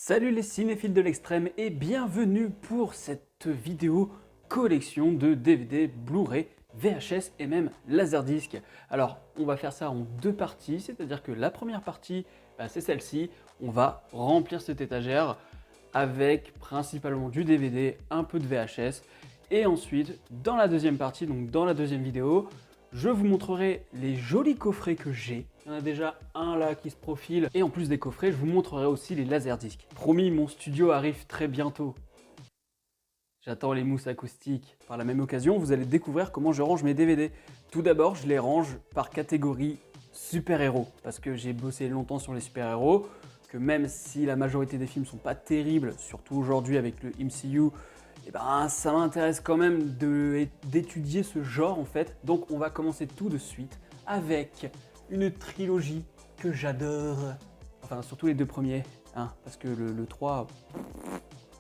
Salut les cinéphiles de l'extrême et bienvenue pour cette vidéo collection de DVD, Blu-ray, VHS et même Laserdisc. Alors on va faire ça en deux parties, c'est-à-dire que la première partie c'est celle-ci, on va remplir cette étagère avec principalement du DVD, un peu de VHS et ensuite dans la deuxième partie, donc dans la deuxième vidéo, je vous montrerai les jolis coffrets que j'ai. Il y en a déjà un là qui se profile. Et en plus des coffrets, je vous montrerai aussi les laserdiscs. Promis, mon studio arrive très bientôt. J'attends les mousses acoustiques. Par la même occasion, vous allez découvrir comment je range mes DVD. Tout d'abord, je les range par catégorie super-héros. Parce que j'ai bossé longtemps sur les super-héros. Que même si la majorité des films sont pas terribles, surtout aujourd'hui avec le MCU, et ça m'intéresse quand même d'étudier ce genre en fait. Donc on va commencer tout de suite avec une trilogie que j'adore. Enfin surtout les deux premiers, hein, parce que le 3...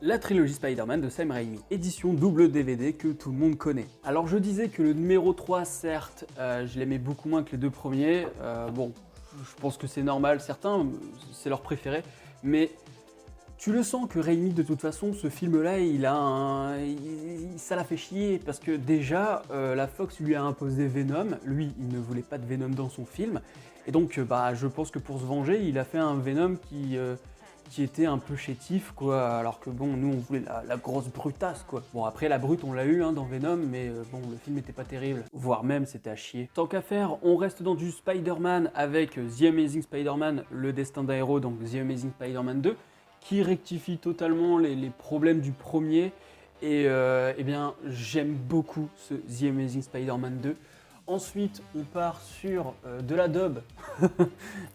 La trilogie Spider-Man de Sam Raimi, édition double DVD que tout le monde connaît. Alors je disais que le numéro 3, certes, je l'aimais beaucoup moins que les deux premiers. Bon, je pense que c'est normal, certains, c'est leur préféré, mais... Tu le sens que Raimi, de toute façon, ce film-là, ça l'a fait chier parce que déjà, la Fox lui a imposé Venom. Lui, il ne voulait pas de Venom dans son film. Et donc, je pense que pour se venger, il a fait un Venom qui était un peu chétif, quoi. Alors que bon, nous, on voulait la grosse brutasse, quoi. Bon, après, la brute, on l'a eu dans Venom, mais bon, le film n'était pas terrible. Voire même, c'était à chier. Tant qu'à faire, on reste dans du Spider-Man avec The Amazing Spider-Man, le destin d'un héros, donc The Amazing Spider-Man 2. Qui rectifie totalement les problèmes du premier. Et eh bien, j'aime beaucoup ce The Amazing Spider-Man 2. Ensuite, on part sur de la dub,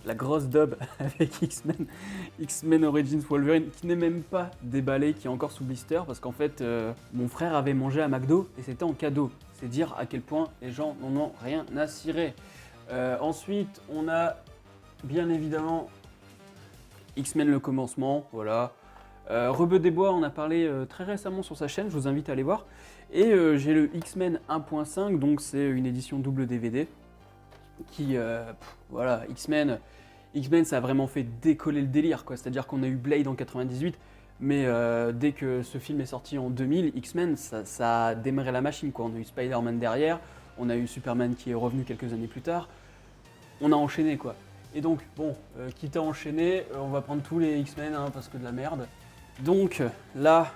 la grosse dub avec X-Men Origins Wolverine, qui n'est même pas déballé, qui est encore sous blister, parce qu'en fait, mon frère avait mangé à McDo et c'était en cadeau. C'est dire à quel point les gens n'en ont rien à cirer. Ensuite, on a bien évidemment X-Men le commencement, voilà. Rebeu des Bois, on a parlé très récemment sur sa chaîne, je vous invite à aller voir. Et j'ai le X-Men 1.5, donc c'est une édition double DVD. Qui, voilà, X-Men, ça a vraiment fait décoller le délire, quoi. C'est-à-dire qu'on a eu Blade en 98, mais dès que ce film est sorti en 2000, X-Men, ça a démarré la machine, quoi. On a eu Spider-Man derrière, on a eu Superman qui est revenu quelques années plus tard. On a enchaîné, quoi. Et donc, bon, quitte à enchaîner, on va prendre tous les X-Men, hein, parce que de la merde. Donc, là,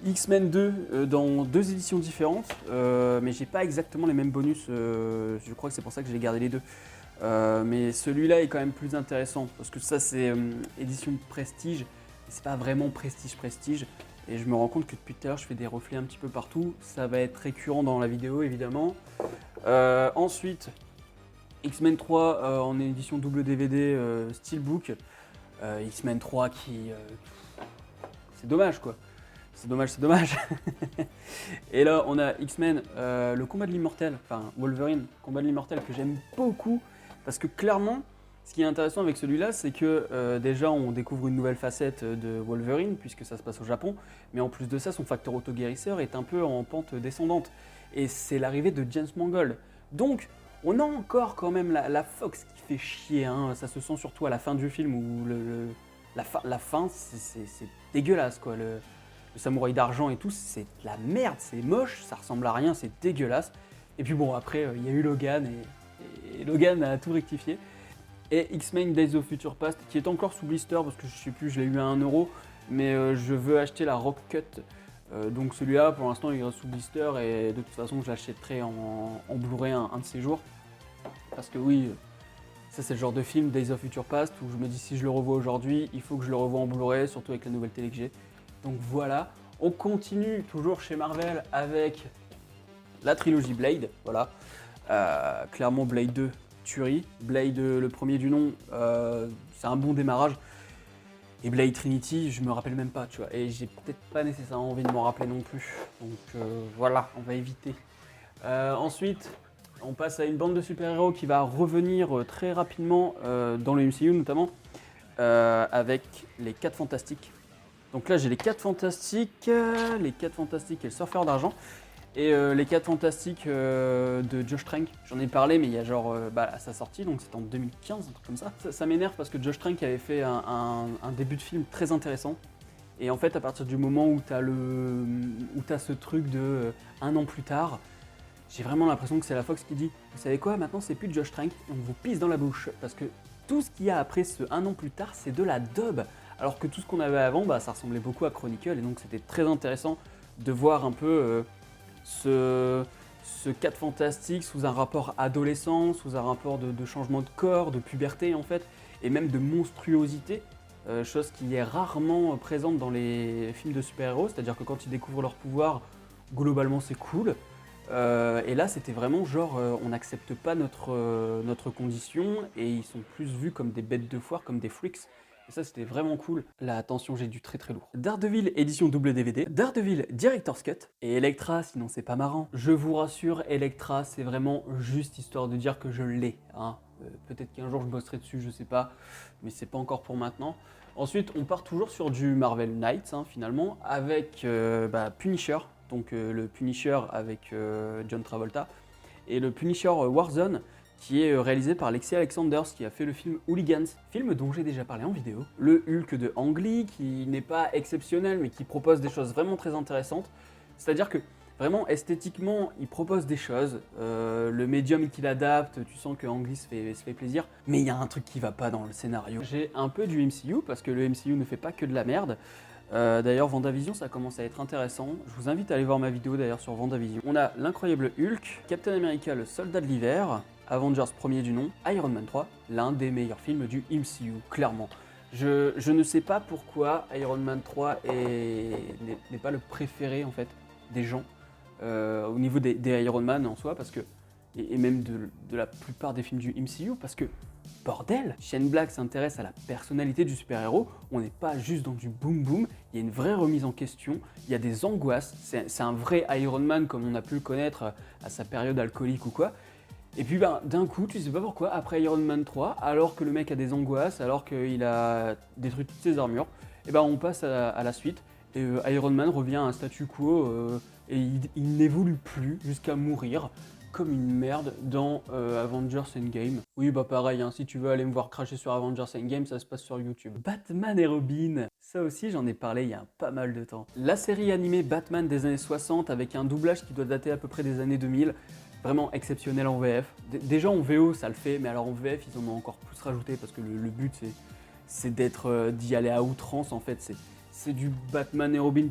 X-Men 2 dans deux éditions différentes, mais j'ai pas exactement les mêmes bonus, je crois que c'est pour ça que j'ai gardé les deux. Mais celui-là est quand même plus intéressant, parce que ça c'est édition prestige, et c'est pas vraiment prestige, et je me rends compte que depuis tout à l'heure je fais des reflets un petit peu partout, ça va être récurrent dans la vidéo évidemment. Ensuite, X-Men 3 en édition double DVD Steelbook. X-Men 3 qui... c'est dommage quoi. C'est dommage. Et là on a X-Men, le combat de l'immortel, enfin Wolverine, combat de l'immortel que j'aime beaucoup. Parce que clairement, ce qui est intéressant avec celui-là, c'est que déjà on découvre une nouvelle facette de Wolverine, puisque ça se passe au Japon. Mais en plus de ça, son facteur auto-guérisseur est un peu en pente descendante. Et c'est l'arrivée de James Mangold. Donc, on a encore quand même la Fox qui fait chier, hein. Ça se sent surtout à la fin du film où la fin c'est dégueulasse quoi. Le samouraï d'argent et tout, c'est de la merde, c'est moche, ça ressemble à rien, c'est dégueulasse. Et puis bon, après il y a eu Logan et Logan a tout rectifié. Et X-Men Days of Future Past qui est encore sous blister parce que je sais plus, je l'ai eu à 1€, mais je veux acheter la Rock Cut. Donc celui-là, pour l'instant, il reste sous blister et de toute façon, je l'achèterai en Blu-ray un de ces jours. Parce que oui, ça c'est le genre de film, Days of Future Past, où je me dis si je le revois aujourd'hui, il faut que je le revoie en Blu-ray, surtout avec la nouvelle télé que j'ai. Donc voilà, on continue toujours chez Marvel avec la trilogie Blade, voilà. Clairement Blade 2, tuerie. Blade, le premier du nom, c'est un bon démarrage. Et Blade Trinity, je me rappelle même pas, tu vois, et j'ai peut-être pas nécessairement envie de m'en rappeler non plus. Donc voilà, on va éviter. Ensuite, on passe à une bande de super-héros qui va revenir très rapidement dans le MCU notamment, avec les 4 Fantastiques. Donc là j'ai les 4 Fantastiques et le Surfeur d'Argent. Et les 4 Fantastiques de Josh Trank, j'en ai parlé, mais il y a genre à sa sortie, donc c'était en 2015, un truc comme ça. Ça m'énerve parce que Josh Trank avait fait un début de film très intéressant. Et en fait, à partir du moment où t'as ce truc de un an plus tard, j'ai vraiment l'impression que c'est la Fox qui dit « Vous savez quoi, maintenant c'est plus Josh Trank, on vous pisse dans la bouche. » Parce que tout ce qu'il y a après ce un an plus tard, c'est de la daube. Alors que tout ce qu'on avait avant, ça ressemblait beaucoup à Chronicle, et donc c'était très intéressant de voir un peu ce 4 Fantastique sous un rapport adolescent, sous un rapport de changement de corps, de puberté en fait, et même de monstruosité. Chose qui est rarement présente dans les films de super-héros, c'est-à-dire que quand ils découvrent leur pouvoir, globalement c'est cool. Et là c'était vraiment genre on n'accepte pas notre condition et ils sont plus vus comme des bêtes de foire, comme des freaks. Et ça c'était vraiment cool. Là attention, j'ai du très lourd. Daredevil édition double DVD, Daredevil Director's Cut et Elektra, sinon c'est pas marrant. Je vous rassure, Elektra c'est vraiment juste histoire de dire que je l'ai. Hein. Peut-être qu'un jour je bosserai dessus, je sais pas, mais c'est pas encore pour maintenant. Ensuite on part toujours sur du Marvel Knights finalement avec Punisher. Donc le Punisher avec John Travolta, et le Punisher Warzone, qui est réalisé par Lexi Alexanders, qui a fait le film Hooligans, film dont j'ai déjà parlé en vidéo. Le Hulk de Ang Lee, qui n'est pas exceptionnel, mais qui propose des choses vraiment très intéressantes. C'est-à-dire que, vraiment, esthétiquement, il propose des choses. Le médium qu'il adapte, tu sens que Ang Lee se fait plaisir. Mais il y a un truc qui va pas dans le scénario. J'ai un peu du MCU, parce que le MCU ne fait pas que de la merde. D'ailleurs, WandaVision, ça commence à être intéressant. Je vous invite à aller voir ma vidéo d'ailleurs sur WandaVision. On a l'incroyable Hulk, Captain America, le soldat de l'hiver, Avengers premier du nom, Iron Man 3, l'un des meilleurs films du MCU, clairement. Je ne sais pas pourquoi Iron Man 3 n'est pas le préféré en fait des gens au niveau des Iron Man en soi, parce que, et même de la plupart des films du MCU, parce que bordel, Shane Black s'intéresse à la personnalité du super-héros, on n'est pas juste dans du boom boom, il y a une vraie remise en question, il y a des angoisses, c'est un vrai Iron Man comme on a pu le connaître à sa période alcoolique ou quoi. Et puis d'un coup, tu sais pas pourquoi, après Iron Man 3, alors que le mec a des angoisses, alors qu'il a détruit toutes ses armures, et on passe à la suite, et Iron Man revient à un statu quo, et il n'évolue plus jusqu'à mourir comme une merde dans Avengers Endgame. Oui, pareil, si tu veux aller me voir cracher sur Avengers Endgame, ça se passe sur YouTube. Batman et Robin, ça aussi j'en ai parlé il y a pas mal de temps. La série animée Batman des années 60 avec un doublage qui doit dater à peu près des années 2000, vraiment exceptionnel en VF. Déjà en VO ça le fait, mais alors en VF ils en ont encore plus rajouté parce que le but c'est d'y aller à outrance en fait, c'est du Batman et Robin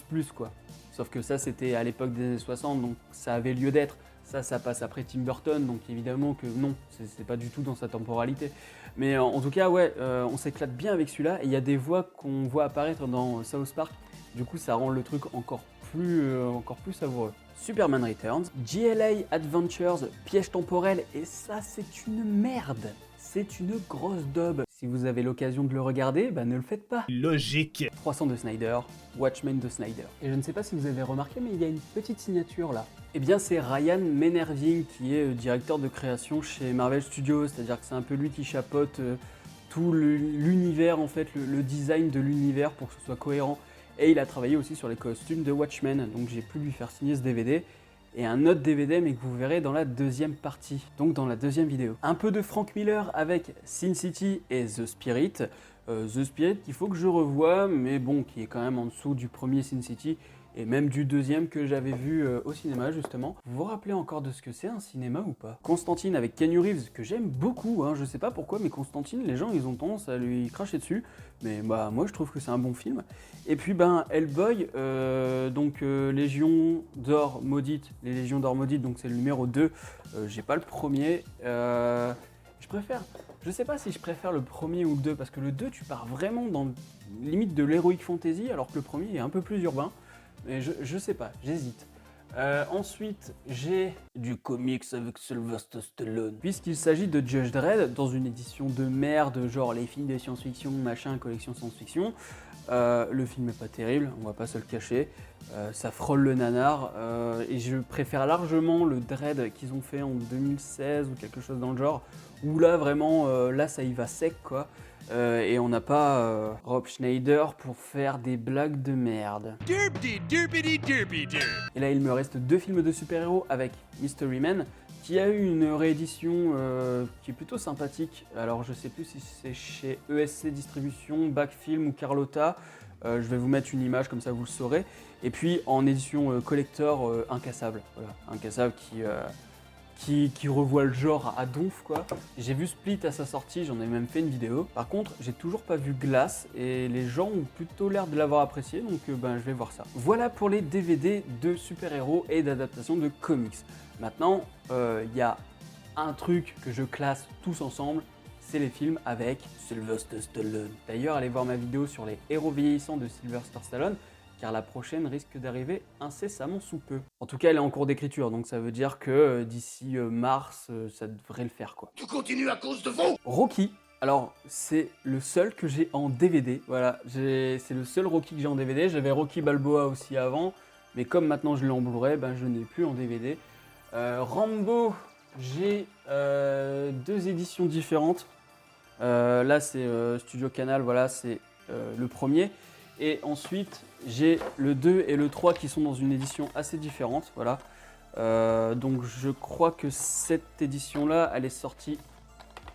plus quoi. Sauf que ça c'était à l'époque des années 60, donc ça avait lieu d'être. Ça passe après Tim Burton, donc évidemment que non, c'est pas du tout dans sa temporalité. Mais en tout cas, ouais, on s'éclate bien avec celui-là, et il y a des voix qu'on voit apparaître dans South Park, du coup ça rend le truc encore plus savoureux. Superman Returns, GLA Adventures, piège temporel, et ça c'est une merde. C'est une grosse daube. Si vous avez l'occasion de le regarder, ne le faites pas. Logique. 300 de Snyder, Watchmen de Snyder. Et je ne sais pas si vous avez remarqué, mais il y a une petite signature là. Eh bien c'est Ryan Menerving qui est directeur de création chez Marvel Studios, c'est-à-dire que c'est un peu lui qui chapeaute tout l'univers en fait, le design de l'univers pour que ce soit cohérent. Et il a travaillé aussi sur les costumes de Watchmen, donc j'ai pu lui faire signer ce DVD. Et un autre DVD, mais que vous verrez dans la deuxième partie, donc dans la deuxième vidéo. Un peu de Frank Miller avec Sin City et The Spirit. The Spirit qu'il faut que je revoie, mais bon, qui est quand même en dessous du premier Sin City, et même du deuxième que j'avais vu au cinéma justement. Vous vous rappelez encore de ce que c'est un cinéma ou pas? Constantine avec Keanu Reeves, que j'aime beaucoup, je sais pas pourquoi, mais Constantine, les gens ils ont tendance à lui cracher dessus, mais moi je trouve que c'est un bon film. Et puis Hellboy, donc Légion d'Or Maudite, les Légions d'Or Maudite, donc c'est le numéro 2, j'ai pas le premier, je sais pas si je préfère le premier ou le 2, parce que le 2 tu pars vraiment dans limite de l'heroic fantasy, alors que le premier est un peu plus urbain. Mais je sais pas, j'hésite. Ensuite, j'ai du comics avec Sylvester Stallone. Puisqu'il s'agit de Judge Dredd, dans une édition de merde, genre les films de science-fiction, machin, collection science-fiction. Le film est pas terrible, on va pas se le cacher. Ça frôle le nanar. Et je préfère largement le Dredd qu'ils ont fait en 2016 ou quelque chose dans le genre. Où là, vraiment, là ça y va sec quoi. et on n'a pas Rob Schneider pour faire des blagues de merde. Et là il me reste 2 films de super-héros avec Mystery Man, qui a eu une réédition qui est plutôt sympathique. Alors je sais plus si c'est chez ESC Distribution, Backfilm ou Carlotta. Je vais vous mettre une image comme ça vous le saurez. Et puis en édition collector, Incassable. Voilà, Incassable qui revoit le genre à donf quoi. J'ai vu Split à sa sortie, j'en ai même fait une vidéo. Par contre, j'ai toujours pas vu Glass et les gens ont plutôt l'air de l'avoir apprécié, donc je vais voir ça. Voilà pour les DVD de super-héros et d'adaptation de comics. Maintenant, y a un truc que je classe tous ensemble, c'est les films avec Sylvester Stallone. D'ailleurs, allez voir ma vidéo sur les héros vieillissants de Sylvester Stallone, car la prochaine risque d'arriver incessamment sous peu. En tout cas, elle est en cours d'écriture, donc ça veut dire que d'ici mars, ça devrait le faire quoi. Tu continues à cause de vous. Rocky, alors c'est le seul que j'ai en DVD, voilà, c'est le seul Rocky que j'ai en DVD, j'avais Rocky Balboa aussi avant, mais comme maintenant je l'ai en Blu-ray, je n'ai plus en DVD. Rambo, j'ai 2 éditions différentes, là c'est Studio Canal, voilà, c'est le premier. Et ensuite, j'ai le 2 et le 3 qui sont dans une édition assez différente, voilà. Donc je crois que cette édition-là, elle est sortie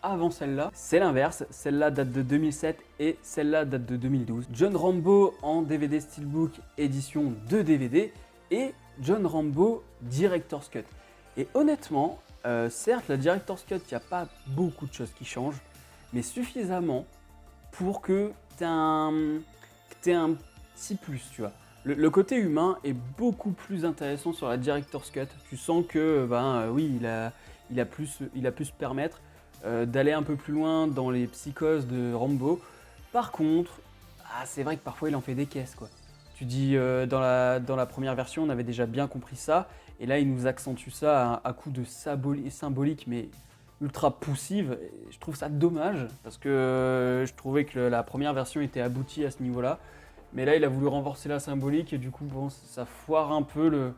avant celle-là. C'est l'inverse, celle-là date de 2007 et celle-là date de 2012. John Rambo en DVD Steelbook édition 2 DVD et John Rambo Director's Cut. Et honnêtement, certes, la Director's Cut, il n'y a pas beaucoup de choses qui changent, mais suffisamment pour que tu aies un petit plus, tu vois. Le côté humain est beaucoup plus intéressant sur la Director's Cut. Tu sens que, oui, il a pu se permettre d'aller un peu plus loin dans les psychoses de Rambo. Par contre, c'est vrai que parfois il en fait des caisses, quoi. Tu dis, dans la première version, on avait déjà bien compris ça, et là, il nous accentue ça à coup de symbolique, mais ultra poussive. Je trouve ça dommage, parce que je trouvais que la première version était aboutie à ce niveau-là. Mais là, il a voulu renforcer la symbolique, et du coup, bon, ça foire un peu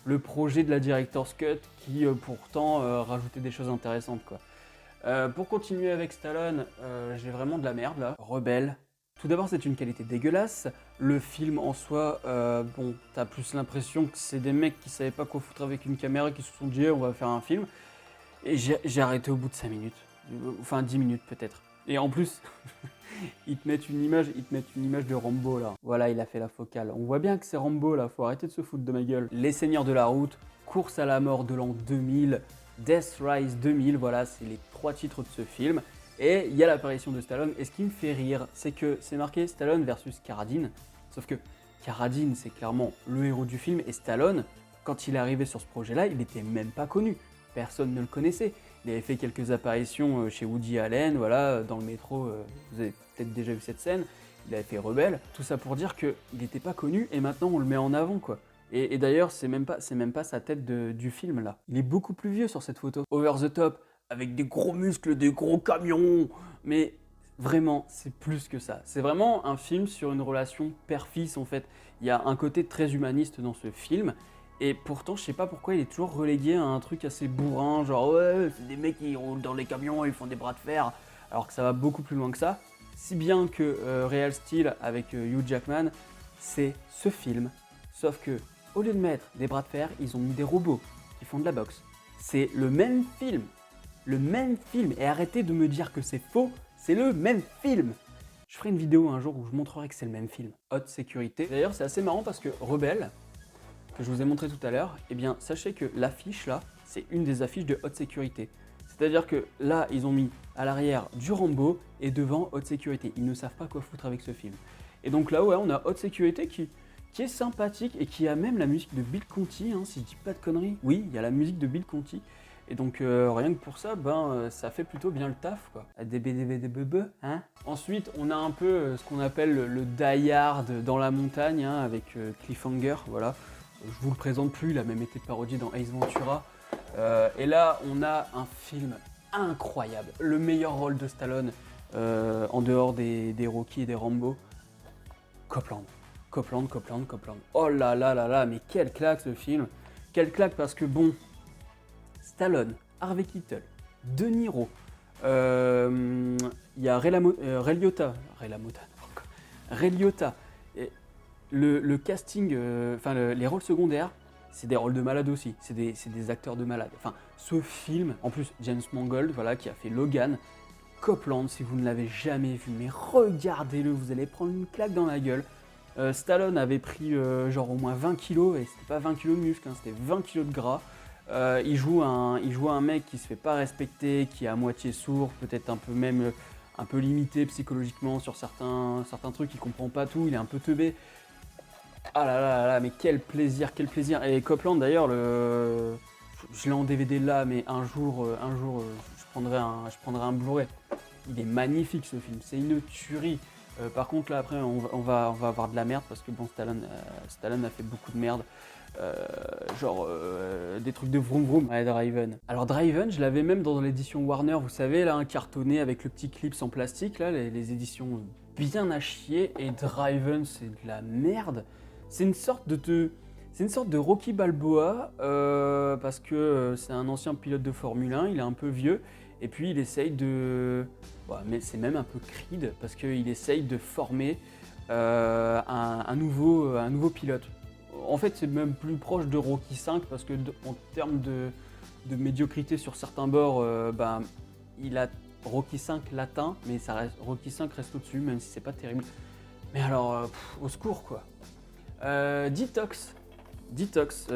le projet de la Director's Cut, qui pourtant rajoutait des choses intéressantes, quoi. Pour continuer avec Stallone, j'ai vraiment de la merde, là. Rebelle. Tout d'abord, c'est une qualité dégueulasse. Le film en soi, t'as plus l'impression que c'est des mecs qui savaient pas quoi foutre avec une caméra, qui se sont dit on va faire un film. Et j'ai arrêté au bout de 5 minutes. Enfin 10 minutes peut-être. Et en plus, ils te mettent une image de Rambo là. Voilà, il a fait la focale. On voit bien que c'est Rambo là, faut arrêter de se foutre de ma gueule. Les Seigneurs de la Route, Course à la mort de l'an 2000, Death Rise 2000, voilà, c'est les 3 titres de ce film. Et il y a l'apparition de Stallone, et ce qui me fait rire, c'est que c'est marqué Stallone versus Carradine, sauf que Carradine, c'est clairement le héros du film, et Stallone, quand il est arrivé sur ce projet-là, il n'était même pas connu, personne ne le connaissait. Il avait fait quelques apparitions chez Woody Allen, voilà, dans le métro, vous avez peut-être déjà vu cette scène, il avait fait Rebelle, tout ça pour dire qu'il n'était pas connu, et maintenant on le met en avant, quoi. Et d'ailleurs, c'est même pas sa tête du film, là. Il est beaucoup plus vieux sur cette photo. Over the top, avec des gros muscles, des gros camions, mais vraiment, c'est plus que ça. C'est vraiment un film sur une relation père-fils, en fait. Il y a un côté très humaniste dans ce film, et pourtant, je sais pas pourquoi il est toujours relégué à un truc assez bourrin, genre ouais, c'est des mecs qui roulent dans les camions, ils font des bras de fer, alors que ça va beaucoup plus loin que ça. Si bien que Real Steel avec Hugh Jackman, c'est ce film, sauf que au lieu de mettre des bras de fer, ils ont mis des robots qui font de la boxe. C'est le même film. Le même film, et arrêtez de me dire que c'est faux, c'est le même film. Je ferai une vidéo un jour où je montrerai que c'est le même film. Haute sécurité. D'ailleurs, c'est assez marrant parce que Rebelle, que je vous ai montré tout à l'heure, eh bien, sachez que l'affiche là, c'est une des affiches de haute sécurité. C'est-à-dire que là, ils ont mis à l'arrière du Rambo et devant haute sécurité. Ils ne savent pas quoi foutre avec ce film. Et donc là, ouais, on a haute sécurité qui est sympathique et qui a même la musique de Bill Conti, hein, si je dis pas de conneries. Oui, il y a la musique de Bill Conti. Et donc rien que pour ça, ça fait plutôt bien le taf, quoi. Hein. Ensuite, on a un peu ce qu'on appelle le Die Hard dans la montagne, hein, avec Cliffhanger, voilà. Je vous le présente plus, il a même été parodié dans Ace Ventura. Et là, on a un film incroyable. Le meilleur rôle de Stallone, en dehors des Rocky et des Rambo. Copland. Oh là là là là, mais quelle claque ce film. Quelle claque parce que bon... Stallone, Harvey Keitel, De Niro, Il y a Ray Liotta. Ray Liotta. Et le casting, les rôles secondaires, c'est des rôles de malade aussi. C'est des acteurs de malade. Enfin, ce film, en plus, James Mangold, voilà, qui a fait Logan, Copland, si vous ne l'avez jamais vu, mais regardez-le, vous allez prendre une claque dans la gueule. Stallone avait pris genre au moins 20 kilos, et c'était pas 20 kilos de muscle, hein, c'était 20 kilos de gras. Il joue un mec qui se fait pas respecter, qui est à moitié sourd, peut-être un peu même un peu limité psychologiquement sur certains trucs, il comprend pas tout, il est un peu teubé. Ah là là là, mais quel plaisir, quel plaisir. Et Copland d'ailleurs, je l'ai en DVD là, mais un jour, je prendrai un Blu-ray. Il est magnifique ce film, c'est une tuerie. Par contre là après on va avoir de la merde parce que bon Stallone a fait beaucoup de merde. Des trucs de vroom vroom. Ouais, Driven. Alors Driven, je l'avais même dans l'édition Warner, vous savez, là, un cartonné avec le petit clips en plastique, là, les éditions bien à chier. Et Driven, c'est de la merde. C'est une sorte de Rocky Balboa, parce que c'est un ancien pilote de Formule 1, il est un peu vieux, et puis il essaye de... Bah, mais c'est même un peu Creed, parce qu'il essaye de former un nouveau pilote. En fait, c'est même plus proche de Rocky V, parce que en termes de médiocrité sur certains bords, il a Rocky V l'atteint, mais Rocky V reste au-dessus, même si c'est pas terrible. Mais alors, au secours quoi. Detox,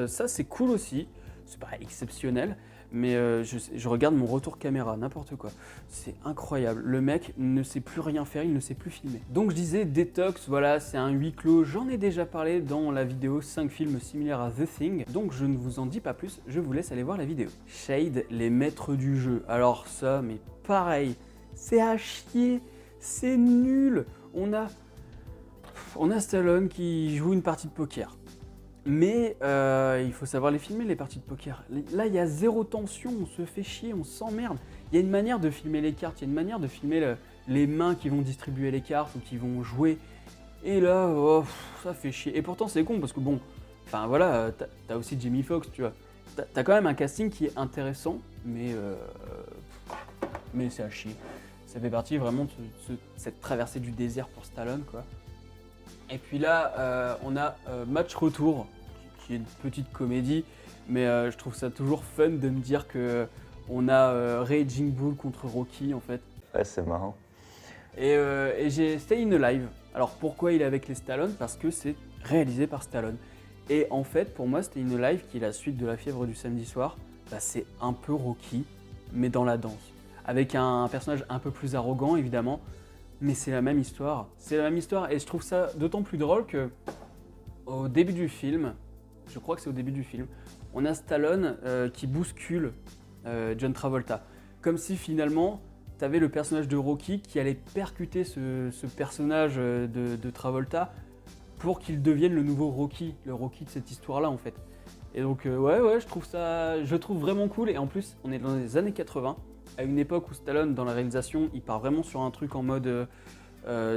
ça c'est cool aussi, c'est pas exceptionnel, mais je regarde mon retour caméra, n'importe quoi, c'est incroyable, le mec ne sait plus rien faire, il ne sait plus filmer. Donc je disais Detox, voilà, c'est un huis clos, j'en ai déjà parlé dans la vidéo 5 films similaires à The Thing, donc je ne vous en dis pas plus, je vous laisse aller voir la vidéo. Shade, les maîtres du jeu, alors ça, mais pareil, c'est à chier, c'est nul, on a Stallone qui joue une partie de poker. Mais il faut savoir les filmer, les parties de poker. Là, il y a zéro tension, on se fait chier, on s'emmerde. Il y a une manière de filmer les cartes, il y a une manière de filmer les mains qui vont distribuer les cartes ou qui vont jouer. Et là, oh, ça fait chier. Et pourtant, c'est con parce que bon, enfin voilà, t'as aussi Jamie Foxx, tu vois. T'as quand même un casting qui est intéressant, mais c'est à chier. Ça fait partie vraiment de cette traversée du désert pour Stallone, quoi. Et puis là, on a Match Retour, qui est une petite comédie, mais je trouve ça toujours fun de me dire que on a Raging Bull contre Rocky en fait. Ouais, c'est marrant. Et j'ai Stayin' Alive. Alors pourquoi il est avec les Stallone? Parce que c'est réalisé par Stallone. Et en fait, pour moi, Stayin' Alive, qui est la suite de La Fièvre du Samedi Soir, c'est un peu Rocky, mais dans la danse. Avec un personnage un peu plus arrogant, évidemment. Mais c'est la même histoire, et je trouve ça d'autant plus drôle que au début du film, je crois que c'est au début du film, on a Stallone qui bouscule John Travolta. Comme si finalement, t'avais le personnage de Rocky qui allait percuter ce personnage de Travolta pour qu'il devienne le nouveau Rocky, le Rocky de cette histoire-là en fait. Et donc ouais, je trouve vraiment cool, et en plus on est dans les années 80, à une époque où Stallone dans la réalisation il part vraiment sur un truc en mode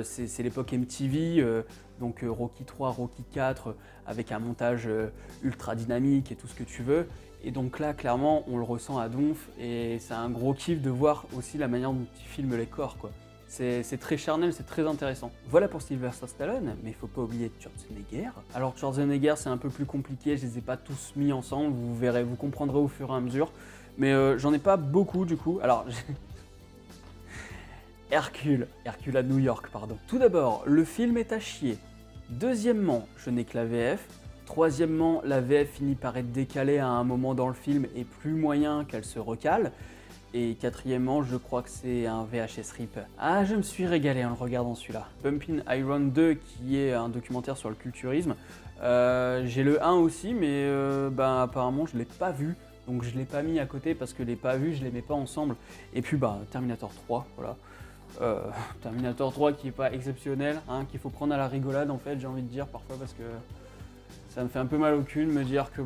c'est l'époque MTV, donc Rocky 3, Rocky 4 avec un montage ultra dynamique et tout ce que tu veux, et donc là clairement on le ressent à donf, et c'est un gros kiff de voir aussi la manière dont il filme les corps quoi. C'est très charnel, c'est très intéressant. Voilà pour Sylvester Stallone, mais il faut pas oublier Schwarzenegger. Alors Schwarzenegger c'est un peu plus compliqué, je les ai pas tous mis ensemble, vous verrez, vous comprendrez au fur et à mesure. Mais j'en ai pas beaucoup du coup. Alors, Hercule à New York, pardon. Tout d'abord, le film est à chier. Deuxièmement, je n'ai que la VF. Troisièmement, la VF finit par être décalée à un moment dans le film et plus moyen qu'elle se recale. Et quatrièmement, je crois que c'est un VHS RIP. Ah, je me suis régalé en le regardant celui-là. Pumping Iron 2, qui est un documentaire sur le culturisme. J'ai le 1 aussi, mais apparemment je l'ai pas vu. Donc je l'ai pas mis à côté parce que les pas vus, je les mets pas ensemble. Et puis Terminator 3, voilà. Terminator 3 qui est pas exceptionnel, hein, qu'il faut prendre à la rigolade en fait, j'ai envie de dire parfois, parce que ça me fait un peu mal au cul de me dire que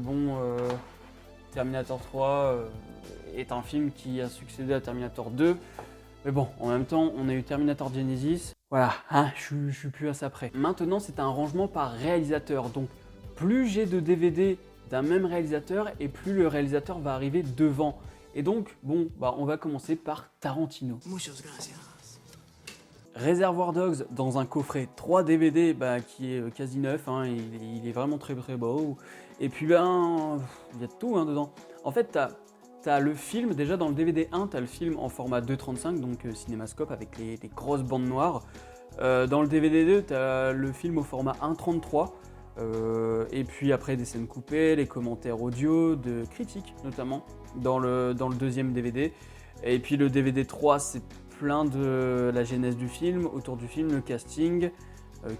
Terminator 3 est un film qui a succédé à Terminator 2. Mais bon, en même temps, on a eu Terminator Genesis. Voilà, hein, je suis plus à ça près. Maintenant, c'est un rangement par réalisateur. Donc, plus j'ai de DVD d'un même réalisateur et plus le réalisateur va arriver devant. Et donc, bon, bah, on va commencer par Tarantino. Muchas gracias. Réservoir Dogs dans un coffret 3 DVD bah, qui est quasi neuf, hein, il est vraiment très très beau. Et puis ben, il y a tout hein, dedans. En fait, t'as le film, déjà dans le DVD 1, t'as le film en format 2.35, donc cinémascope avec les grosses bandes noires. Dans le DVD 2, t'as le film au format 1.33. Et puis après des scènes coupées, les commentaires audio de critiques notamment dans le deuxième DVD. Et puis le DVD 3, c'est plein de la genèse du film, autour du film, le casting,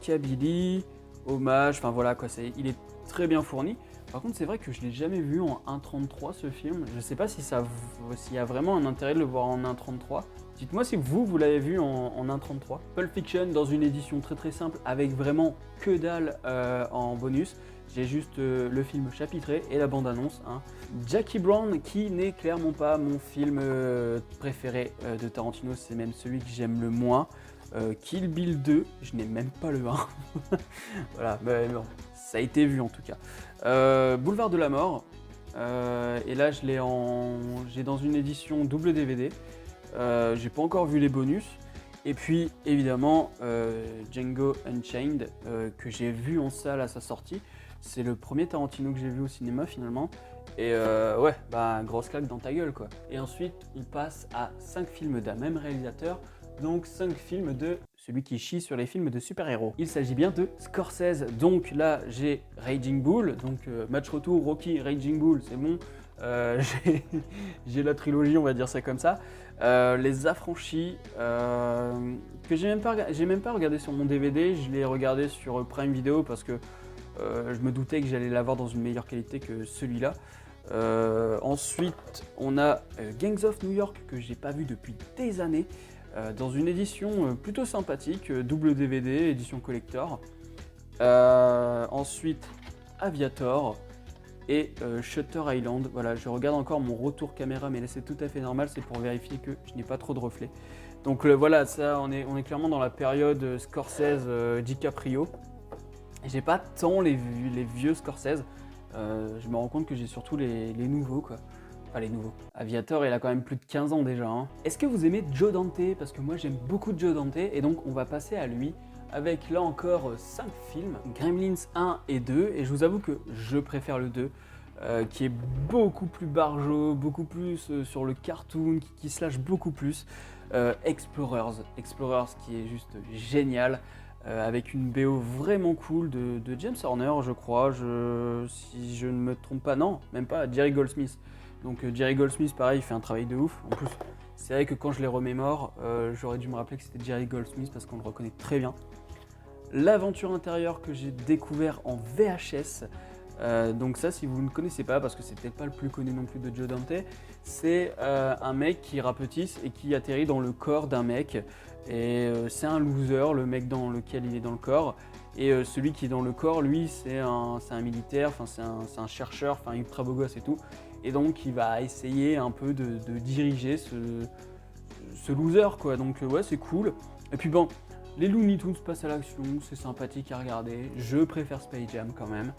Kabylie, hommage, enfin voilà quoi, il est très bien fourni. Par contre, c'est vrai que je l'ai jamais vu en 1.33 ce film. Je sais pas s'il y a vraiment un intérêt de le voir en 1.33. Dites-moi si vous l'avez vu en 1.33. Pulp Fiction dans une édition très très simple avec vraiment que dalle en bonus. J'ai juste le film chapitré et la bande-annonce. Hein. Jackie Brown, qui n'est clairement pas mon film préféré de Tarantino, c'est même celui que j'aime le moins. Kill Bill 2, je n'ai même pas le 1. Voilà, mais bon, ça a été vu en tout cas. Boulevard de la Mort, et là j'ai dans une édition double DVD. J'ai pas encore vu les bonus. Et puis évidemment Django Unchained que j'ai vu en salle à sa sortie. C'est le premier Tarantino que j'ai vu au cinéma finalement. Et ouais, bah grosse claque dans ta gueule quoi. Et ensuite on passe à 5 films d'un même réalisateur. Donc 5 films de celui qui chie sur les films de super-héros. Il s'agit bien de Scorsese. Donc là j'ai Raging Bull, donc match retour, Rocky, Raging Bull, c'est bon. J'ai la trilogie, on va dire ça comme ça. Les Affranchis, que j'ai même pas regardé sur mon DVD, je l'ai regardé sur Prime Video parce que je me doutais que j'allais l'avoir dans une meilleure qualité que celui-là. Ensuite, on a Gangs of New York que j'ai pas vu depuis des années, dans une édition plutôt sympathique, double DVD, édition collector. Ensuite, Aviator. Et Shutter Island, voilà, je regarde encore mon retour caméra, mais là c'est tout à fait normal, c'est pour vérifier que je n'ai pas trop de reflets. Donc voilà, ça, on est clairement dans la période Scorsese, DiCaprio. Et j'ai pas tant les vieux Scorsese, je me rends compte que j'ai surtout les nouveaux quoi. Enfin les nouveaux. Aviator, il a quand même plus de 15 ans déjà. Hein. Est-ce que vous aimez Joe Dante? Parce que moi j'aime beaucoup Joe Dante, et donc on va passer à lui. Avec là encore 5 films, Gremlins 1 et 2, et je vous avoue que je préfère le 2, qui est beaucoup plus barjot, beaucoup plus sur le cartoon, qui se lâche beaucoup plus. Explorers qui est juste génial, avec une BO vraiment cool de James Horner, je crois, si je ne me trompe pas, non, même pas, Jerry Goldsmith. Donc Jerry Goldsmith, pareil, il fait un travail de ouf. En plus, c'est vrai que quand je les remémore, j'aurais dû me rappeler que c'était Jerry Goldsmith parce qu'on le reconnaît très bien. L'aventure intérieure que j'ai découvert en VHS, donc ça si vous ne connaissez pas, parce que c'est peut-être pas le plus connu non plus de Joe Dante, c'est un mec qui rapetisse et qui atterrit dans le corps d'un mec, et c'est un loser, le mec dans lequel il est dans le corps, et celui qui est dans le corps, lui, c'est un militaire, enfin c'est un chercheur, enfin ultra beau gosse et tout, et donc il va essayer un peu de diriger ce loser quoi, donc ouais c'est cool. Et puis bon, les Looney Tunes passent à l'action, c'est sympathique à regarder, je préfère Space Jam quand même.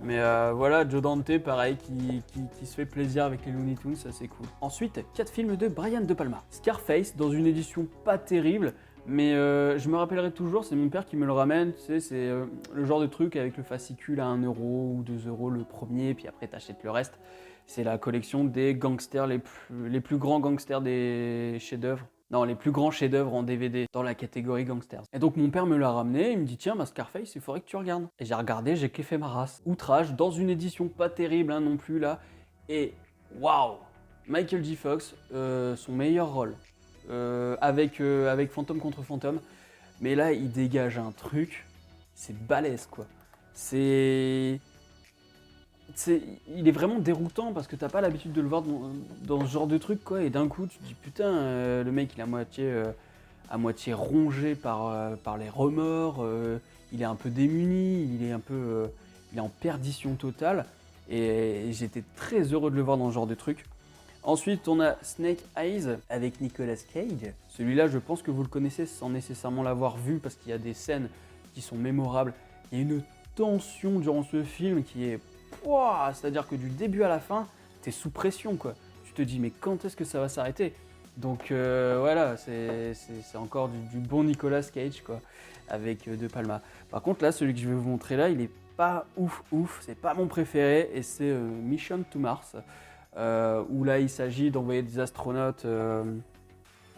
Mais voilà, Joe Dante pareil qui se fait plaisir avec les Looney Tunes, ça c'est cool. Ensuite, 4 films de Brian De Palma. Scarface dans une édition pas terrible, mais je me rappellerai toujours, c'est mon père qui me le ramène, tu sais, c'est le genre de truc avec le fascicule à 1€ ou 2€ le premier, puis après t'achètes le reste. C'est la collection des gangsters, les plus grands gangsters des chefs-d'œuvre. Non, les plus grands chefs-d'œuvre en DVD dans la catégorie gangsters. Et donc mon père me l'a ramené, il me dit tiens, Scarface, il faudrait que tu regardes. Et j'ai regardé, j'ai kiffé ma race. Outrage, dans une édition pas terrible hein, non plus là. Et waouh, Michael J. Fox, son meilleur rôle avec Fantôme contre Fantôme. Mais là, il dégage un truc, c'est balèze quoi. Il est vraiment déroutant parce que t'as pas l'habitude de le voir dans ce genre de truc quoi, et d'un coup tu te dis putain le mec il est à moitié rongé par les remords, il est un peu démuni, il est en perdition totale, et j'étais très heureux de le voir dans ce genre de truc. Ensuite on a Snake Eyes avec Nicolas Cage. Celui-là je pense que vous le connaissez sans nécessairement l'avoir vu parce qu'il y a des scènes qui sont mémorables. Il y a une tension durant ce film qui est... c'est-à-dire que du début à la fin, t'es sous pression quoi. Tu te dis mais quand est-ce que ça va s'arrêter? Donc voilà, c'est encore du bon Nicolas Cage quoi, avec De Palma. Par contre là, celui que je vais vous montrer là, il est pas ouf, c'est pas mon préféré et c'est Mission to Mars, où là il s'agit d'envoyer des astronautes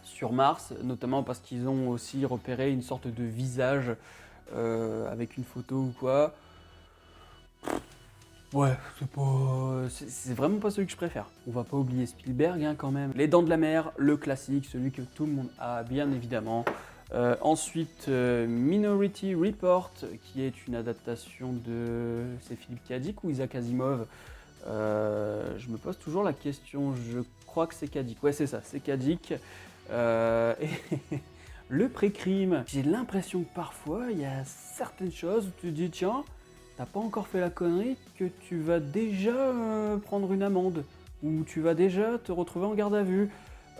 sur Mars, notamment parce qu'ils ont aussi repéré une sorte de visage avec une photo ou quoi. Ouais, c'est vraiment pas celui que je préfère. On va pas oublier Spielberg hein, quand même. Les Dents de la Mer, le classique, celui que tout le monde a bien évidemment. Ensuite, Minority Report, qui est une adaptation de... C'est Philippe Cadic ou Isaac Asimov? Je me pose toujours la question, je crois que c'est Cadic. Ouais, c'est ça, c'est Cadic. Et le pré-crime, j'ai l'impression que parfois, il y a certaines choses où tu te dis, tiens, t'as pas encore fait la connerie que tu vas déjà prendre une amende, ou tu vas déjà te retrouver en garde à vue.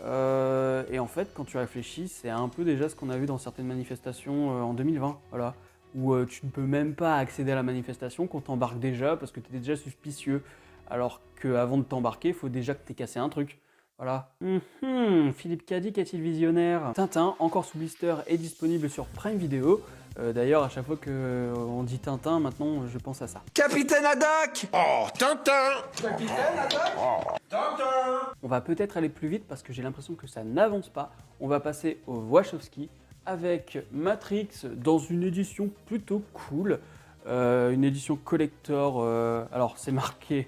Et en fait, quand tu réfléchis, c'est un peu déjà ce qu'on a vu dans certaines manifestations en 2020, voilà, où tu ne peux même pas accéder à la manifestation, qu'on t'embarque déjà parce que tu étais déjà suspicieux, alors qu'avant de t'embarquer, il faut déjà que tu aies cassé un truc. Voilà. Philippe Cadic est-il visionnaire? Tintin, encore sous blister, est disponible sur Prime Video. D'ailleurs, à chaque fois qu'on dit Tintin, maintenant, je pense à ça. Capitaine Haddock! Oh, Tintin! Capitaine Haddock! Oh, Tintin! On va peut-être aller plus vite parce que j'ai l'impression que ça n'avance pas. On va passer au Wachowski avec Matrix dans une édition plutôt cool. Une édition collector. Alors, c'est marqué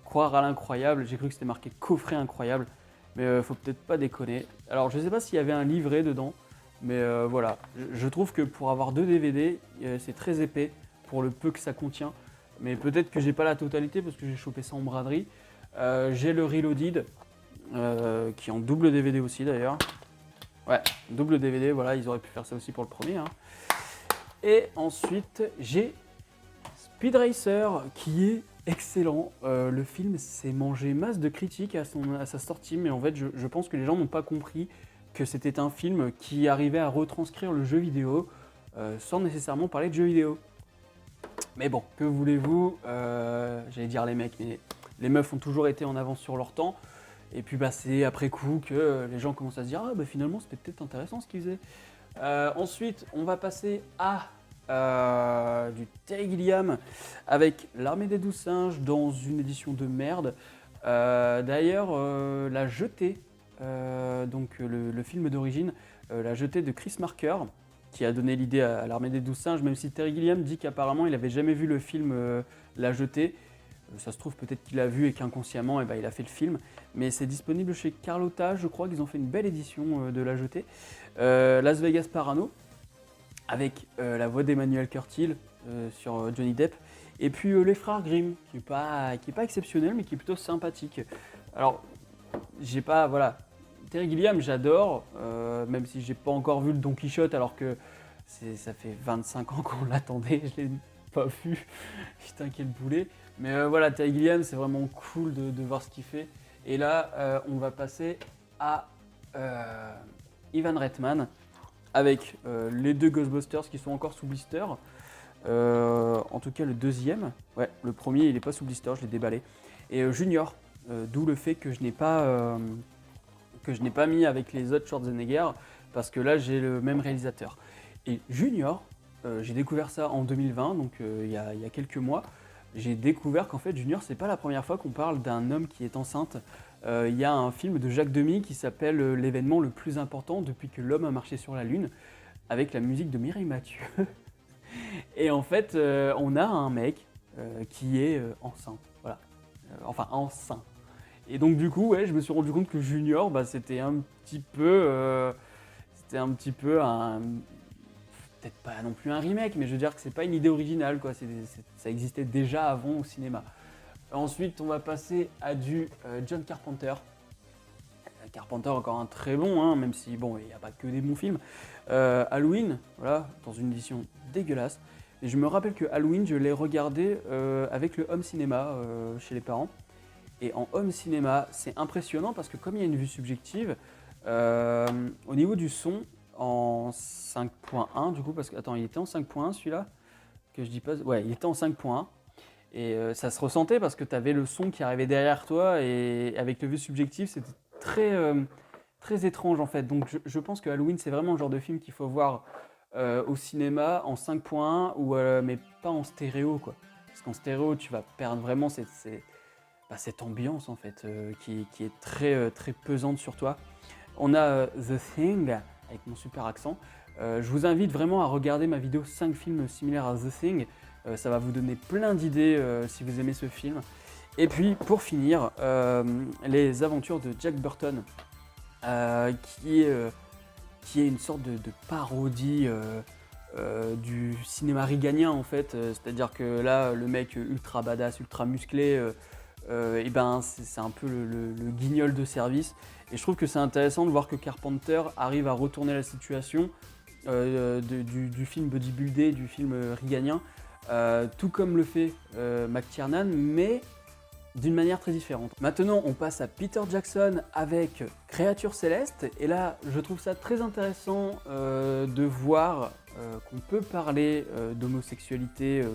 Croire à l'incroyable. J'ai cru que c'était marqué Coffret incroyable. Mais faut peut-être pas déconner. Alors, je sais pas s'il y avait un livret dedans. Mais voilà, je trouve que pour avoir 2 DVD, c'est très épais pour le peu que ça contient. Mais peut-être que j'ai pas la totalité parce que j'ai chopé ça en braderie. J'ai le Reloaded, qui est en double DVD aussi d'ailleurs. Ouais, double DVD, voilà, ils auraient pu faire ça aussi pour le premier. Hein. Et ensuite, j'ai Speed Racer, qui est excellent. Le film s'est mangé masse de critiques à sa sortie, mais en fait, je pense que les gens n'ont pas compris que c'était un film qui arrivait à retranscrire le jeu vidéo sans nécessairement parler de jeu vidéo. Mais bon, que voulez-vous, j'allais dire les mecs, mais les meufs ont toujours été en avance sur leur temps. Et puis bah, c'est après coup que les gens commencent à se dire « Ah bah finalement c'était peut-être intéressant ce qu'ils faisaient ». Ensuite, on va passer à du Terry Gilliam avec L'Armée des 12 singes dans une édition de merde. D'ailleurs, La Jetée, donc le film d'origine, La Jetée de Chris Marker, qui a donné l'idée à L'Armée des 12 singes, même si Terry Gilliam dit qu'apparemment il n'avait jamais vu le film La Jetée. Ça se trouve peut-être qu'il l'a vu et qu'inconsciemment il a fait le film. Mais c'est disponible chez Carlotta, je crois qu'ils ont fait une belle édition de La Jetée. Las Vegas Parano, avec la voix d'Emmanuel Curtil sur Johnny Depp. Et puis Les Frères Grimm, qui est pas exceptionnel, mais qui est plutôt sympathique. Alors, j'ai pas, voilà, Terry Gilliam, j'adore, même si j'ai pas encore vu le Don Quichotte, alors que ça fait 25 ans qu'on l'attendait, je l'ai pas vu. Putain, quel boulet. Mais voilà, Terry Gilliam, c'est vraiment cool de voir ce qu'il fait. Et là, on va passer à Ivan Reitman, avec les 2 Ghostbusters qui sont encore sous blister. En tout cas, le deuxième. Ouais, le premier, il n'est pas sous blister, je l'ai déballé. Et Junior, d'où le fait que je n'ai pas mis avec les autres Schwarzenegger, parce que là, j'ai le même réalisateur. Et Junior, j'ai découvert ça en 2020, donc il y a quelques mois. J'ai découvert qu'en fait, Junior, c'est pas la première fois qu'on parle d'un homme qui est enceinte. Il y a un film de Jacques Demy qui s'appelle L'événement le plus important depuis que l'homme a marché sur la Lune, avec la musique de Mireille Mathieu. Et en fait, on a un mec qui est enceint. Voilà. Enfin, enceint. Et donc du coup, ouais, je me suis rendu compte que Junior, bah, c'était un petit peu un... Peut-être pas non plus un remake, mais je veux dire que c'est pas une idée originale, quoi. Ça existait déjà avant au cinéma. Ensuite, on va passer à du John Carpenter. Carpenter, encore un très bon, hein, même si bon, il n'y a pas que des bons films. Halloween, voilà, dans une édition dégueulasse. Et je me rappelle que Halloween, je l'ai regardé avec le home cinéma chez les parents. Et en home cinéma, c'est impressionnant parce que comme il y a une vue subjective, au niveau du son, en 5.1 du coup, parce que, attends, il était en 5.1 celui-là? Que je dis pas... Ouais, il était en 5.1. Et ça se ressentait parce que tu avais le son qui arrivait derrière toi et avec le vue subjectif, c'était très étrange en fait. Donc je pense que Halloween, c'est vraiment le genre de film qu'il faut voir au cinéma en 5.1 mais pas en stéréo quoi. Parce qu'en stéréo, tu vas perdre vraiment cette ambiance en fait qui est très pesante sur toi. On a The Thing avec mon super accent. Je vous invite vraiment à regarder ma vidéo 5 films similaires à The Thing. Ça va vous donner plein d'idées si vous aimez ce film. Et puis pour finir, les aventures de Jack Burton, qui est une sorte de parodie du cinéma reaganien en fait. C'est-à-dire que là, le mec ultra badass, ultra musclé, et ben c'est un peu le guignol de service. Et je trouve que c'est intéressant de voir que Carpenter arrive à retourner la situation du film bodybuildé, du film reaganien, tout comme le fait McTiernan, mais d'une manière très différente. Maintenant, on passe à Peter Jackson avec Créature Céleste, et là, je trouve ça très intéressant de voir qu'on peut parler d'homosexualité,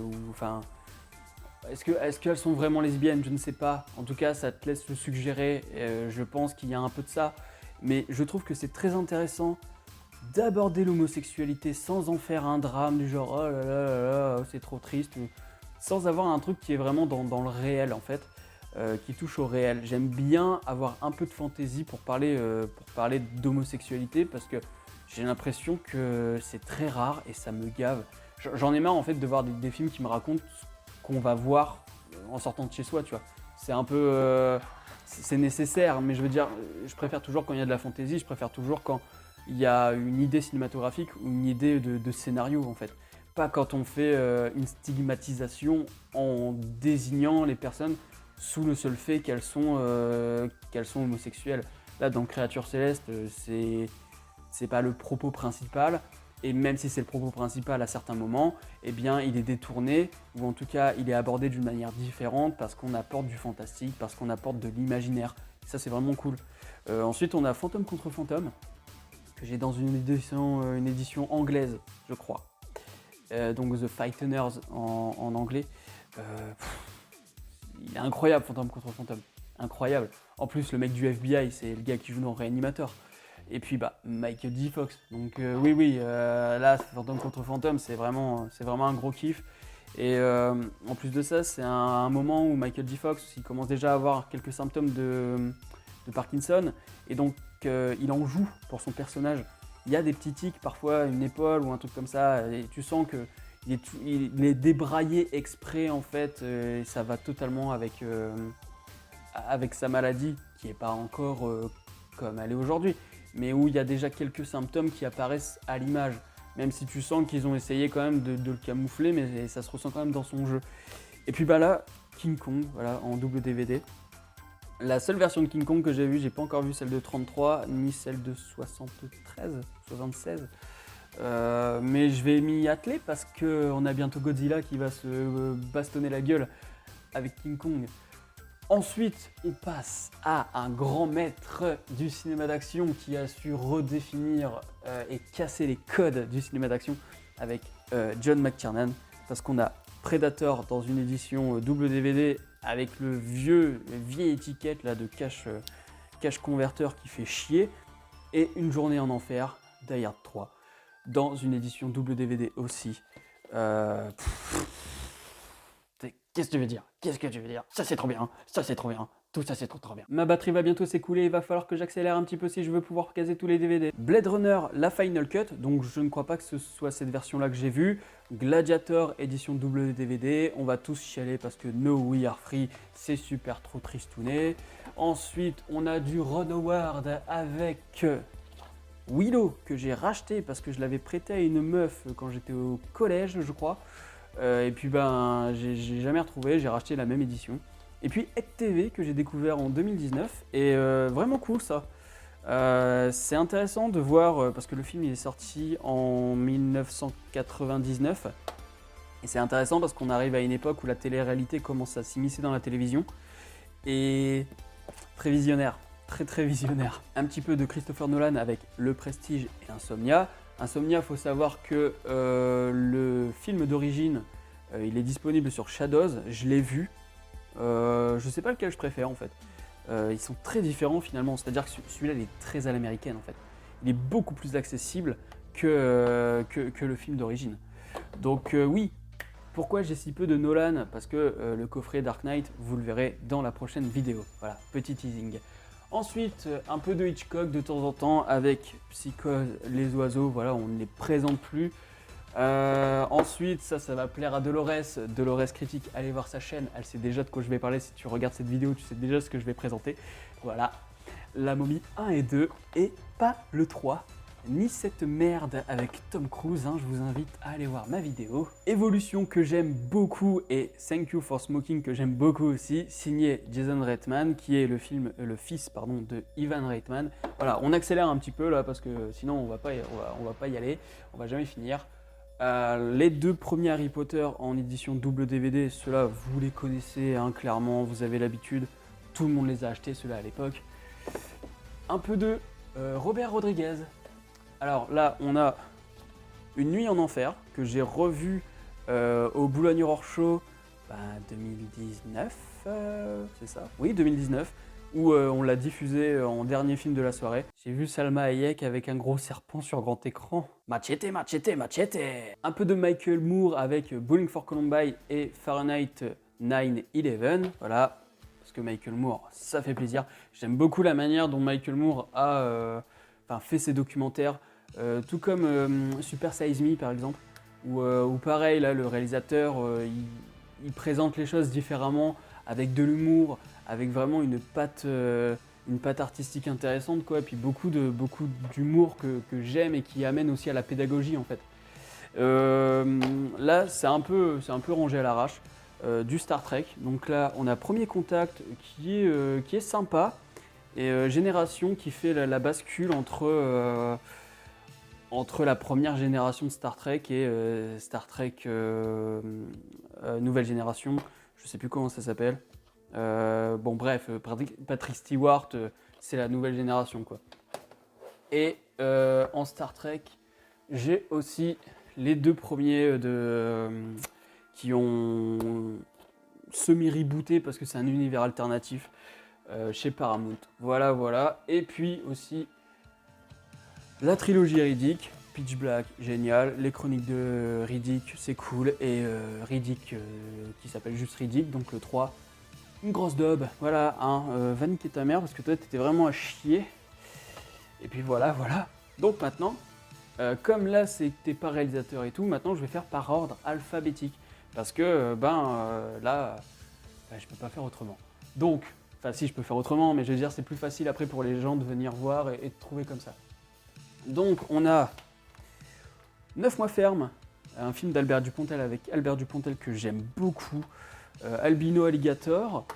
est-ce qu'elles sont vraiment lesbiennes? Je ne sais pas. En tout cas, ça te laisse le suggérer. Je pense qu'il y a un peu de ça. Mais je trouve que c'est très intéressant d'aborder l'homosexualité sans en faire un drame du genre oh là là là là, c'est trop triste, sans avoir un truc qui est vraiment dans le réel en fait, qui touche au réel. J'aime bien avoir un peu de fantaisie pour parler d'homosexualité parce que j'ai l'impression que c'est très rare et ça me gave. J'en ai marre en fait de voir des films qui me racontent qu'on va voir en sortant de chez soi, tu vois. C'est un peu... c'est nécessaire, mais je veux dire, je préfère toujours quand il y a de la fantaisie, je préfère toujours quand il y a une idée cinématographique ou une idée de scénario, en fait. Pas quand on fait une stigmatisation en désignant les personnes sous le seul fait qu'elles sont homosexuelles. Là, dans Créature Céleste, c'est pas le propos principal. Et même si c'est le propos principal à certains moments, eh bien il est détourné, ou en tout cas il est abordé d'une manière différente parce qu'on apporte du fantastique, parce qu'on apporte de l'imaginaire. Ça c'est vraiment cool. Ensuite on a Fantôme contre Fantôme, que j'ai dans une édition anglaise, je crois. Donc The Frighteners en anglais. Il est incroyable Fantôme contre Fantôme, incroyable. En plus le mec du FBI, c'est le gars qui joue dans Réanimateur. Et puis Michael J. Fox. Donc oui, là Fantôme contre Fantôme, c'est vraiment un gros kiff. Et en plus de ça, c'est un moment où Michael J. Fox il commence déjà à avoir quelques symptômes de Parkinson, et donc il en joue pour son personnage. Il y a des petits tics, parfois une épaule ou un truc comme ça, et tu sens que il est débraillé exprès en fait, et ça va totalement avec sa maladie, qui n'est pas encore comme elle est aujourd'hui, mais où il y a déjà quelques symptômes qui apparaissent à l'image, même si tu sens qu'ils ont essayé quand même de le camoufler, mais ça se ressent quand même dans son jeu. Et puis là, King Kong, voilà, en double DVD. La seule version de King Kong que j'ai vue, j'ai pas encore vu celle de 33, ni celle de 76. Mais je vais m'y atteler parce qu'on a bientôt Godzilla qui va se bastonner la gueule avec King Kong. Ensuite, on passe à un grand maître du cinéma d'action qui a su redéfinir et casser les codes du cinéma d'action avec John McTiernan, parce qu'on a Predator dans une édition double DVD avec le vieille étiquette là, de cache converteur qui fait chier, et Une journée en enfer, Die Hard 3, dans une édition double DVD aussi. Qu'est-ce que tu veux dire? Ça c'est trop bien, tout ça c'est trop bien. Ma batterie va bientôt s'écouler, il va falloir que j'accélère un petit peu si je veux pouvoir caser tous les DVD. Blade Runner, la Final Cut, donc je ne crois pas que ce soit cette version-là que j'ai vue. Gladiator, édition double DVD, on va tous chialer parce que No We Are Free, c'est super trop tristouné. Ensuite, on a du Ron Howard avec Willow, que j'ai racheté parce que je l'avais prêté à une meuf quand j'étais au collège, je crois. Et puis j'ai jamais retrouvé, j'ai racheté la même édition. Et puis Egg TV que j'ai découvert en 2019, et vraiment cool ça. C'est intéressant de voir, parce que le film il est sorti en 1999, et c'est intéressant parce qu'on arrive à une époque où la télé-réalité commence à s'immiscer dans la télévision, et très visionnaire, très visionnaire. Un petit peu de Christopher Nolan avec Le Prestige et Insomnia. Insomnia, il faut savoir que le film d'origine Il est disponible sur Shadows, je l'ai vu. Je sais pas lequel je préfère en fait. Ils sont très différents finalement, c'est-à-dire que celui-là il est très à l'américaine en fait. Il est beaucoup plus accessible que le film d'origine. Donc oui, pourquoi j'ai si peu de Nolan? Parce que le coffret Dark Knight, vous le verrez dans la prochaine vidéo. Voilà, petit teasing. Ensuite, un peu de Hitchcock de temps en temps avec Psychose, Les Oiseaux, voilà, on ne les présente plus. Ensuite, ça va plaire à Dolores. Dolores Critique, allez voir sa chaîne, elle sait déjà de quoi je vais parler. Si tu regardes cette vidéo, tu sais déjà ce que je vais présenter. Voilà, La Momie 1 et 2, et pas le 3. Ni cette merde avec Tom Cruise, hein, je vous invite à aller voir ma vidéo. Évolution que j'aime beaucoup et Thank You for Smoking que j'aime beaucoup aussi, signé Jason Reitman, qui est le fils de Ivan Reitman. Voilà, on accélère un petit peu là parce que sinon on va pas y aller, on va jamais finir. Les 2 premiers Harry Potter en édition double DVD, ceux-là vous les connaissez hein, clairement, vous avez l'habitude, tout le monde les a achetés ceux-là à l'époque. Un peu de Robert Rodriguez. Alors là, on a Une Nuit en Enfer, que j'ai revu au Boulogne Horror Show 2019, c'est ça? Oui, 2019, où on l'a diffusé en dernier film de la soirée. J'ai vu Salma Hayek avec un gros serpent sur grand écran. Machete, machete, machete! Un peu de Michael Moore avec Bowling for Columbine et Fahrenheit 9/11, voilà. Parce que Michael Moore, ça fait plaisir. J'aime beaucoup la manière dont Michael Moore a fait ses documentaires. Tout comme Super Size Me par exemple, où pareil, là, le réalisateur, il présente les choses différemment, avec de l'humour, avec vraiment une patte artistique intéressante, quoi, et puis beaucoup d'humour que j'aime et qui amène aussi à la pédagogie en fait. Là, c'est un peu rangé à l'arrache, du Star Trek. Donc là, on a Premier Contact qui est sympa, et Génération qui fait la bascule entre la première génération de Star Trek et Star Trek Nouvelle Génération, je sais plus comment ça s'appelle. Bon bref, Patrick Stewart, c'est la nouvelle génération quoi. Et en Star Trek, j'ai aussi les 2 premiers qui ont semi-rebooté parce que c'est un univers alternatif chez Paramount. Voilà. Et puis aussi la trilogie Riddick, Pitch Black, génial. Les chroniques de Riddick, c'est cool. Et Riddick, qui s'appelle juste Riddick, donc le 3, une grosse daube. Voilà, hein, va niquer ta mère parce que toi, t'étais vraiment à chier. Et puis voilà. Donc maintenant, comme là, t'es pas réalisateur et tout, maintenant, je vais faire par ordre alphabétique. Parce que, là, je peux pas faire autrement. Donc, enfin si, je peux faire autrement, mais je veux dire, c'est plus facile après pour les gens de venir voir et de trouver comme ça. Donc on a 9 mois ferme, un film d'Albert Dupontel avec Albert Dupontel que j'aime beaucoup, Albino Alligator,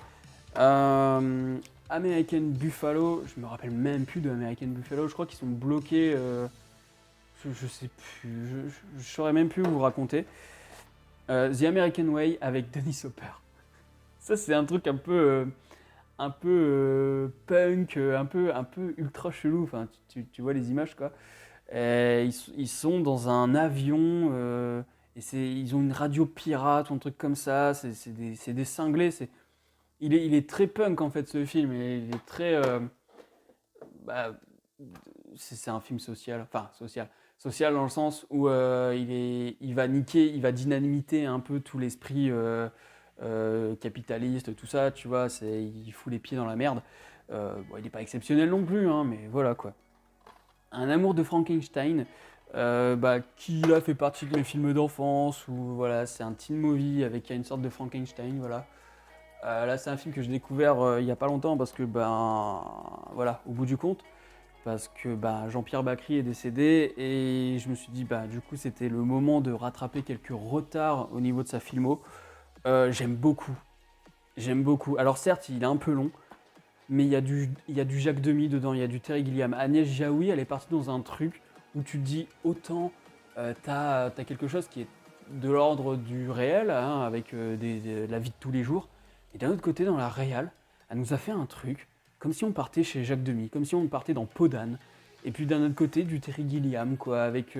American Buffalo, je me rappelle même plus de American Buffalo, je crois qu'ils sont bloqués, je sais plus, je saurais même plus vous raconter. The American Way avec Dennis Hopper. Ça c'est un truc un peu punk, un peu ultra chelou, enfin tu vois les images quoi. Ils sont dans un avion et ils ont une radio pirate ou un truc comme ça, c'est des cinglés, il est très punk en fait ce film, et il est très c'est un film social dans le sens où il va dynamiter un peu tout l'esprit capitaliste, tout ça, tu vois, il fout les pieds dans la merde. Il n'est pas exceptionnel non plus, hein, mais voilà quoi. Un amour de Frankenstein, qui là fait partie de mes films d'enfance, où voilà, c'est un teen movie avec une sorte de Frankenstein, voilà. Là c'est un film que j'ai découvert il n'y a pas longtemps parce que voilà, au bout du compte, parce que Jean-Pierre Bacry est décédé et je me suis dit du coup c'était le moment de rattraper quelques retards au niveau de sa filmo. J'aime beaucoup. Alors certes, il est un peu long, mais il y a du Jacques Demy dedans, il y a du Terry Gilliam. Agnès Jaoui, elle est partie dans un truc où tu te dis autant t'as quelque chose qui est de l'ordre du réel, hein, avec la vie de tous les jours, et d'un autre côté, dans la réal, elle nous a fait un truc comme si on partait chez Jacques Demy, comme si on partait dans Podane, et puis d'un autre côté, du Terry Gilliam, quoi, avec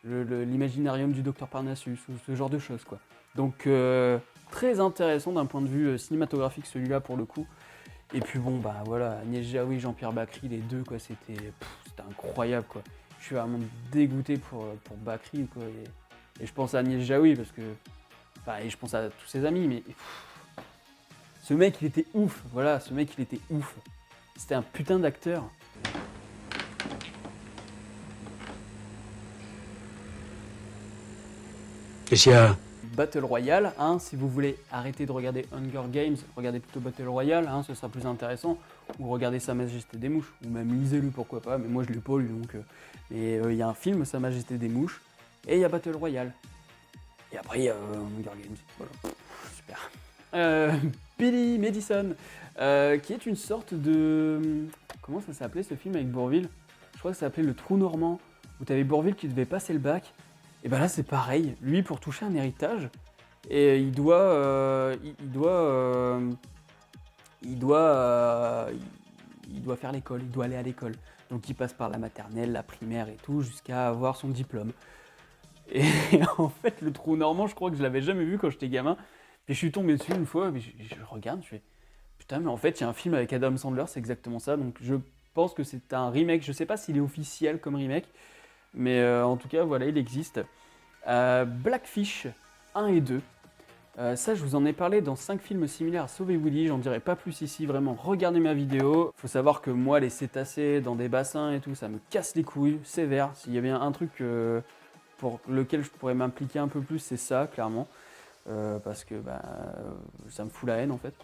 l'imaginarium du Docteur Parnassus, ou ce genre de choses, quoi. Donc, très intéressant d'un point de vue cinématographique, celui-là, pour le coup. Et puis bon, bah voilà, Agnès Jaoui, Jean-Pierre Bacri, les deux, quoi, c'était incroyable, quoi. Je suis vraiment dégoûté pour Bacri, quoi. Et je pense à Agnès Jaoui, parce que... Enfin, et je pense à tous ses amis, mais... ce mec, il était ouf, voilà, ce mec, il était ouf. C'était un putain d'acteur. Qu'est-ce qu'il y a? Battle Royale, hein, si vous voulez arrêter de regarder Hunger Games, regardez plutôt Battle Royale, hein, ce sera plus intéressant, ou regardez Sa Majesté des Mouches, ou même lisez-le, pourquoi pas, mais moi je l'ai pas lu, donc... Mais il y a un film, Sa Majesté des Mouches, et il y a Battle Royale. Et après il y a Hunger Games, voilà, super. Billy Madison, qui est une sorte de... Comment ça s'appelait ce film avec Bourvil? Je crois que ça s'appelait Le Trou Normand, où t'avais Bourvil qui devait passer le bac. Et ben là c'est pareil, lui pour toucher un héritage, et il doit faire l'école, il doit aller à l'école. Donc il passe par la maternelle, la primaire et tout, jusqu'à avoir son diplôme. Et en fait le Trou Normand, je crois que je l'avais jamais vu quand j'étais gamin. Puis je suis tombé dessus une fois, mais je regarde, je fais putain, mais en fait il y a un film avec Adam Sandler, c'est exactement ça. Donc je pense que c'est un remake, je sais pas s'il est officiel comme remake. Mais en tout cas, voilà, il existe. Blackfish 1 et 2. Ça, je vous en ai parlé dans 5 films similaires à Sauver Willy. J'en dirai pas plus ici, vraiment. Regardez ma vidéo. Faut savoir que moi, les cétacés dans des bassins et tout, ça me casse les couilles, sévère. S'il y avait un truc pour lequel je pourrais m'impliquer un peu plus, c'est ça, clairement. Parce que ça me fout la haine, en fait.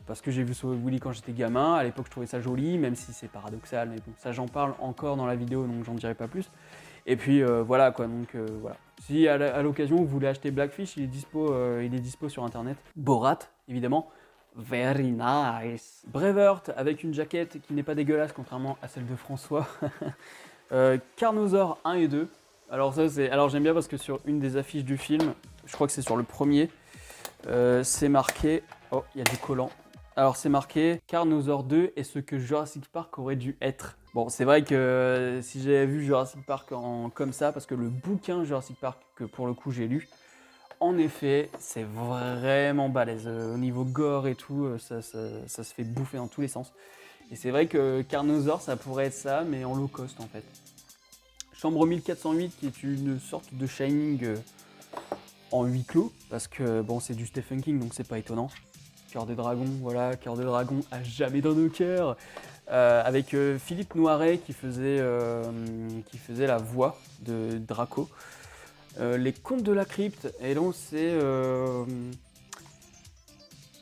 Parce que j'ai vu Sauver Willy quand j'étais gamin. À l'époque, je trouvais ça joli, même si c'est paradoxal. Mais bon, ça, j'en parle encore dans la vidéo, donc j'en dirai pas plus. Et puis voilà, quoi. Donc voilà. Si à l'occasion vous voulez acheter Blackfish, il est dispo sur internet. Borat, évidemment. Very nice. Braveheart avec une jaquette qui n'est pas dégueulasse, contrairement à celle de François. Carnosaur 1 et 2. Alors j'aime bien parce que sur une des affiches du film, je crois que c'est sur le premier, c'est marqué... Oh, il y a du collant. Alors c'est marqué Carnosaur 2 est ce que Jurassic Park aurait dû être. Bon, c'est vrai que si j'avais vu Jurassic Park comme ça, parce que le bouquin Jurassic Park, que pour le coup j'ai lu, en effet, c'est vraiment balèze. Au niveau gore et tout, ça se fait bouffer dans tous les sens. Et c'est vrai que Carnosaur, ça pourrait être ça, mais en low cost en fait. Chambre 1408, qui est une sorte de Shining en huis clos, parce que bon, c'est du Stephen King, donc c'est pas étonnant. Cœur des dragons, voilà, Cœur des dragons à jamais dans nos cœurs. Avec Philippe Noiret qui faisait la voix de Draco. Les Contes de la Crypte, et donc c'est...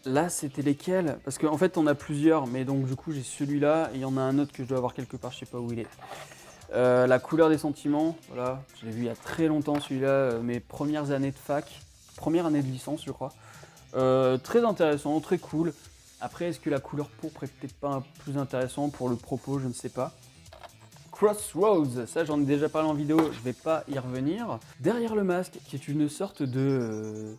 Là, c'était lesquels? Parce qu'en fait, on a plusieurs, mais donc du coup, j'ai celui-là, et il y en a un autre que je dois avoir quelque part, je sais pas où il est. La couleur des sentiments, voilà, je l'ai vu il y a très longtemps celui-là, mes premières années de fac, première année de licence, je crois. Très intéressant, très cool. Après, est-ce que la couleur pourpre est peut-être pas plus intéressant pour le propos, je ne sais pas. Crossroads, ça j'en ai déjà parlé en vidéo, je vais pas y revenir. Derrière le masque, qui est une sorte de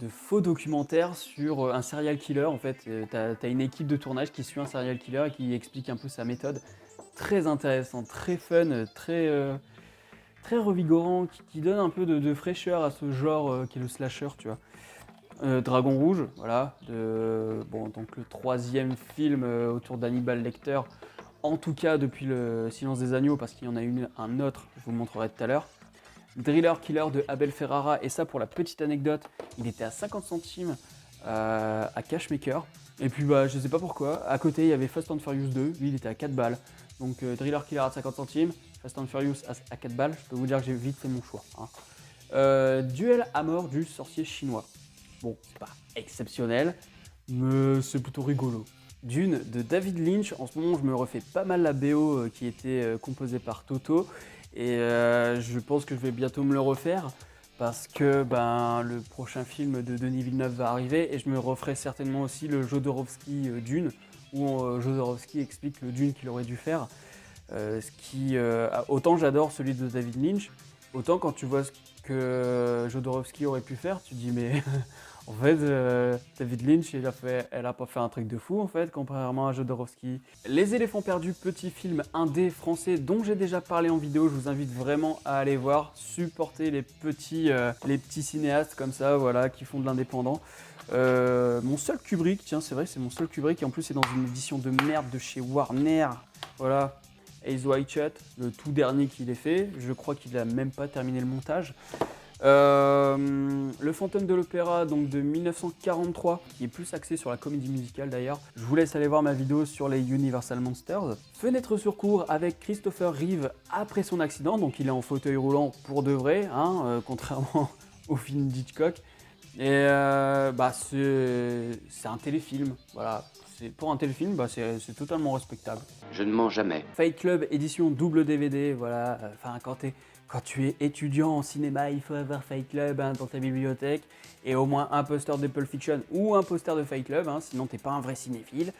faux documentaire sur un serial killer. En fait, t'as une équipe de tournage qui suit un serial killer et qui explique un peu sa méthode. Très intéressant, très fun, très revigorant, qui donne un peu de fraîcheur à ce genre qui est le slasher, tu vois. Dragon Rouge, voilà, donc le troisième film autour d'Hannibal Lecter, en tout cas depuis le Silence des Agneaux, parce qu'il y en a un autre, je vous le montrerai tout à l'heure. Driller Killer de Abel Ferrara, et ça pour la petite anecdote, il était à 50 centimes à Cashmaker. Et puis je sais pas pourquoi, à côté il y avait Fast and Furious 2, lui il était à 4 balles. Donc Driller Killer à 50 centimes, Fast and Furious à 4 balles, je peux vous dire que j'ai vite fait mon choix. Hein. Duel à mort du sorcier chinois. Bon, c'est pas exceptionnel, mais c'est plutôt rigolo. Dune de David Lynch, en ce moment je me refais pas mal la BO qui était composée par Toto, et je pense que je vais bientôt me le refaire, parce que le prochain film de Denis Villeneuve va arriver, et je me referai certainement aussi le Jodorowsky Dune, où Jodorowsky explique le Dune qu'il aurait dû faire. Autant j'adore celui de David Lynch, autant quand tu vois ce que Jodorowsky aurait pu faire, tu te dis mais En fait, David Lynch, elle a pas fait un truc de fou en fait, contrairement à Jodorowsky. Les éléphants perdus, petit film indé français dont j'ai déjà parlé en vidéo. Je vous invite vraiment à aller voir, supporter les petits cinéastes comme ça, voilà, qui font de l'indépendant. Mon seul Kubrick, tiens, c'est vrai, c'est mon seul Kubrick, et en plus c'est dans une édition de merde de chez Warner. Voilà, Eyes Wide Shut, le tout dernier qu'il ait fait. Je crois qu'il a même pas terminé le montage. Le Fantôme de l'Opéra, donc de 1943, qui est plus axé sur la comédie musicale d'ailleurs. Je vous laisse aller voir ma vidéo sur les Universal Monsters. Fenêtre sur cour avec Christopher Reeve après son accident, donc il est en fauteuil roulant pour de vrai, hein, contrairement au film d'Hitchcock. Et c'est un téléfilm, voilà. Pour un téléfilm, c'est totalement respectable. Je ne mens jamais. Fight Club édition double DVD, voilà. Enfin, quand tu es étudiant en cinéma, il faut avoir Fight Club dans ta bibliothèque et au moins un poster de Pulp Fiction ou un poster de Fight Club, sinon t'es pas un vrai cinéphile.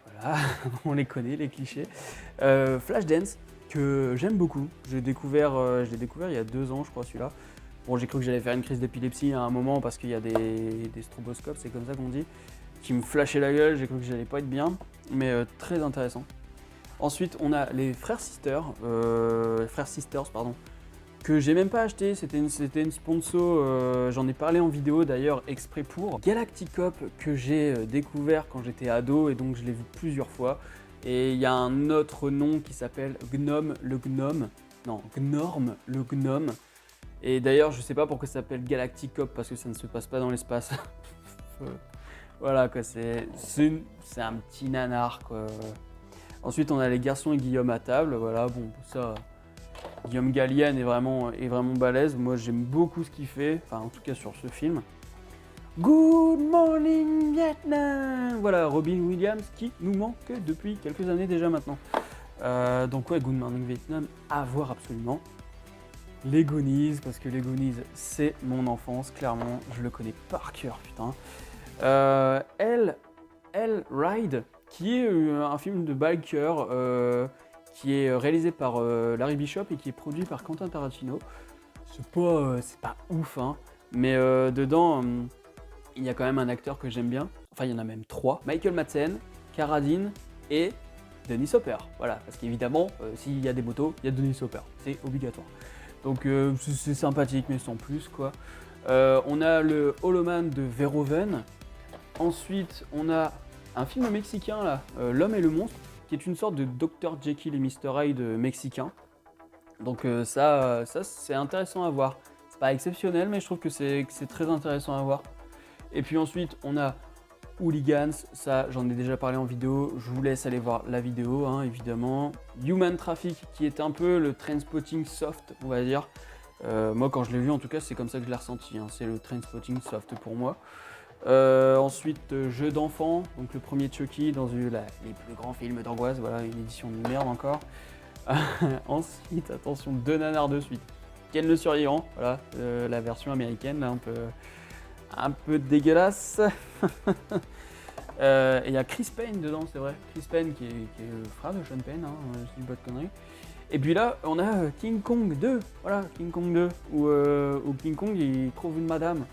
Voilà, on les connaît, les clichés. Flashdance, que j'aime beaucoup. Je l'ai découvert il y a 2 ans, je crois, celui-là. Bon, j'ai cru que j'allais faire une crise d'épilepsie à un moment parce qu'il y a des stroboscopes, c'est comme ça qu'on dit, qui me flashaient la gueule, j'ai cru que j'allais pas être bien, mais très intéressant. Ensuite, on a les Frères Sisters, que j'ai même pas acheté, c'était une sponsor, j'en ai parlé en vidéo d'ailleurs exprès pour. Galacticop, que j'ai découvert quand j'étais ado et donc je l'ai vu plusieurs fois. Et il y a un autre nom qui s'appelle Gnorm le Gnome. Et d'ailleurs, je sais pas pourquoi ça s'appelle Galacticop, parce que ça ne se passe pas dans l'espace. Voilà quoi, c'est un petit nanar quoi. Ensuite, on a les Garçons et Guillaume à table, voilà, bon, ça, Guillaume Gallienne est vraiment balèze. Moi, j'aime beaucoup ce qu'il fait, enfin, en tout cas sur ce film. Good Morning Vietnam. Voilà, Robin Williams qui nous manque depuis quelques années déjà maintenant. Donc ouais, Good Morning Vietnam, à voir absolument. Les Goonies, parce que les Goonies, c'est mon enfance, clairement, je le connais par cœur, putain. Elle Ride, qui est un film de biker, qui est réalisé par Larry Bishop et qui est produit par Quentin Tarantino. C'est pas ouf, hein, mais dedans, il y a quand même un acteur que j'aime bien. Enfin, il y en a même 3. Michael Madsen, Cara Deen et Dennis Hopper. Voilà, parce qu'évidemment, s'il y a des motos, il y a Dennis Hopper. C'est obligatoire. Donc c'est sympathique, mais sans plus, quoi. On a le Holoman de Verhoeven. Ensuite, on a un film mexicain, là, L'Homme et le Monstre, qui est une sorte de Dr. Jekyll et Mr. Hyde mexicain. Donc ça c'est intéressant à voir. C'est pas exceptionnel, mais je trouve que c'est très intéressant à voir. Et puis ensuite, on a Hooligans, ça j'en ai déjà parlé en vidéo, je vous laisse aller voir la vidéo, hein, évidemment. Human Traffic, qui est un peu le Trainspotting soft, on va dire. Moi, quand je l'ai vu, en tout cas, c'est comme ça que je l'ai ressenti, hein, c'est le Trainspotting soft pour moi. Ensuite, Jeu d'enfant, donc le premier Chucky dans les plus grands films d'angoisse, voilà, une édition de merde encore. Ensuite, attention, 2 nanars de suite. Ken le survivant, voilà, la version américaine, là, un peu dégueulasse. Et il y a Chris Payne dedans, c'est vrai. Chris Payne qui est le frère de Sean Payne, hein, je dis pas de conneries. Et puis là, on a King Kong 2, voilà, King Kong 2, où King Kong il trouve une madame.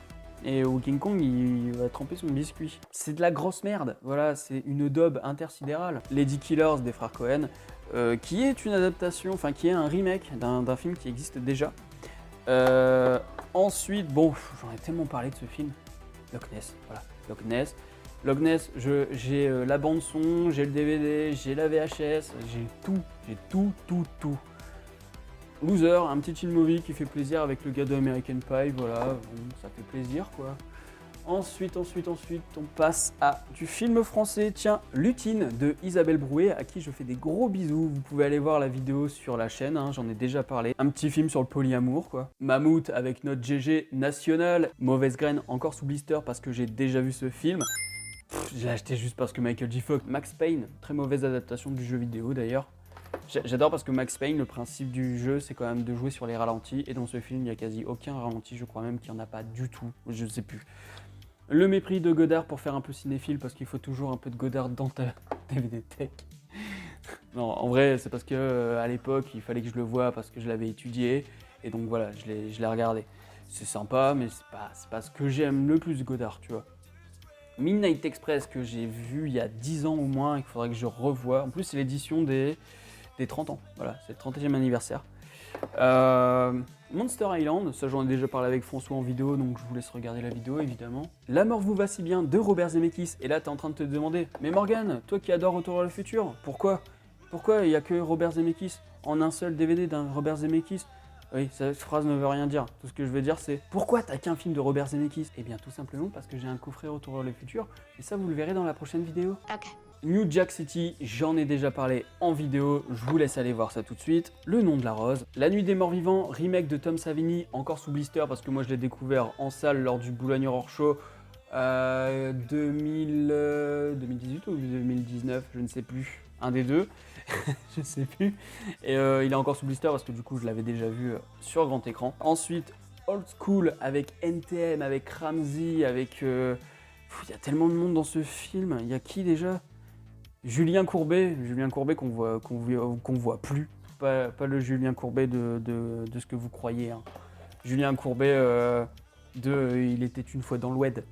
Et où King Kong il va tremper son biscuit. C'est de la grosse merde, voilà, c'est une daube intersidérale. Lady Killers des frères Cohen, qui est une adaptation, enfin qui est un remake d'un film qui existe déjà. Ensuite, bon, j'en ai tellement parlé de ce film, Loch Ness, voilà, Loch Ness, j'ai la bande son, j'ai le DVD, j'ai la VHS, j'ai tout. Loser, un petit chill movie qui fait plaisir avec le gars de American Pie, voilà, bon, ça fait plaisir quoi. Ensuite, on passe à du film français, tiens, Lutine de Isabelle Brouet, à qui je fais des gros bisous. Vous pouvez aller voir la vidéo sur la chaîne, hein, j'en ai déjà parlé. Un petit film sur le polyamour, quoi. Mammouth avec notre GG national. Mauvaise graine, encore sous blister parce que j'ai déjà vu ce film. Je l'ai acheté juste parce que Michael J. Fox. Max Payne, très mauvaise adaptation du jeu vidéo d'ailleurs. J'adore parce que Max Payne, le principe du jeu, c'est quand même de jouer sur les ralentis. Et dans ce film, il n'y a quasi aucun ralenti, je crois même qu'il n'y en a pas du tout. Je ne sais plus. Le mépris de Godard pour faire un peu cinéphile, parce qu'il faut toujours un peu de Godard dans ta DVD Tech. Non, en vrai, c'est parce que à l'époque, il fallait que je le voie parce que je l'avais étudié. Et donc voilà, je l'ai regardé. c'est sympa, mais c'est pas ce que j'aime le plus Godard, tu vois. Midnight Express que j'ai vu il y a 10 ans au moins et qu'il faudrait que je revoie. En plus, c'est l'édition des 30 ans. Voilà, c'est le 30e anniversaire. Monster Island, ça j'en ai déjà parlé avec François en vidéo, donc je vous laisse regarder la vidéo évidemment. La mort vous va si bien de Robert Zemeckis. Et là, t'es en train de te demander, mais Morgane, toi qui adores Retour vers le futur, pourquoi il n'y a que Robert Zemeckis en un seul DVD d'un Robert Zemeckis? Oui, cette phrase ne veut rien dire. Tout ce que je veux dire, c'est pourquoi t'as qu'un film de Robert Zemeckis? Eh bien, tout simplement parce que j'ai un coffret Retour vers le futur, et ça, vous le verrez dans la prochaine vidéo. Ok. New Jack City, j'en ai déjà parlé en vidéo, je vous laisse aller voir ça tout de suite. Le nom de la rose. La nuit des morts vivants, remake de Tom Savini, encore sous blister parce que moi je l'ai découvert en salle lors du Boulogne Horror Show 2018 ou 2019, je ne sais plus. Un des deux, je ne sais plus. Et il est encore sous blister parce que du coup je l'avais déjà vu sur grand écran. Ensuite, Old School avec NTM, avec Ramsey, avec... il y a tellement de monde dans ce film. Il y a qui déjà? Julien Courbet qu'on voit plus, pas le Julien Courbet de ce que vous croyez. Hein. Julien Courbet Il était une fois dans l'Oued.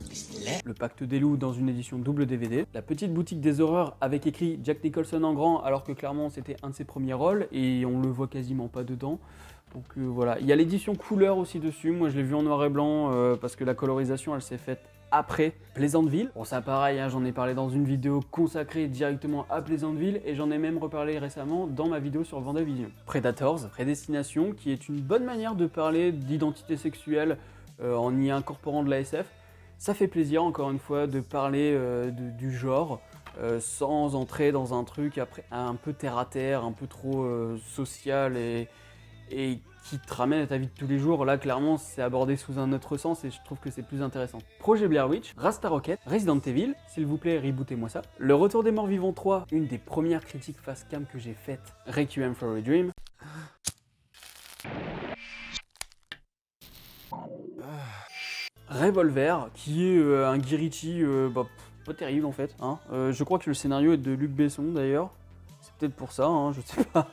Le Pacte des loups dans une édition double DVD. La petite boutique des horreurs avec écrit Jack Nicholson en grand, alors que clairement c'était un de ses premiers rôles et on le voit quasiment pas dedans. Donc voilà, il y a l'édition couleur aussi dessus. Moi je l'ai vu en noir et blanc parce que la colorisation elle s'est faite après Pleasantville. Bon ça pareil, hein, j'en ai parlé dans une vidéo consacrée directement à Pleasantville et j'en ai même reparlé récemment dans ma vidéo sur Vendavision. Predators, Prédestination, qui est une bonne manière de parler d'identité sexuelle en y incorporant de la SF. Ça fait plaisir encore une fois de parler du genre sans entrer dans un truc après, un peu terre à terre, un peu trop social et qui te ramène à ta vie de tous les jours. Là, clairement, c'est abordé sous un autre sens et je trouve que c'est plus intéressant. Projet Blair Witch, Rasta Rocket, Resident Evil, s'il vous plaît, rebootez-moi ça. Le Retour des Morts Vivants 3, une des premières critiques face cam que j'ai faites, Requiem for a Dream. Revolver, qui est un Guy Ritchie pas terrible en fait. Hein. Je crois que le scénario est de Luc Besson d'ailleurs. C'est peut-être pour ça, hein, je sais pas.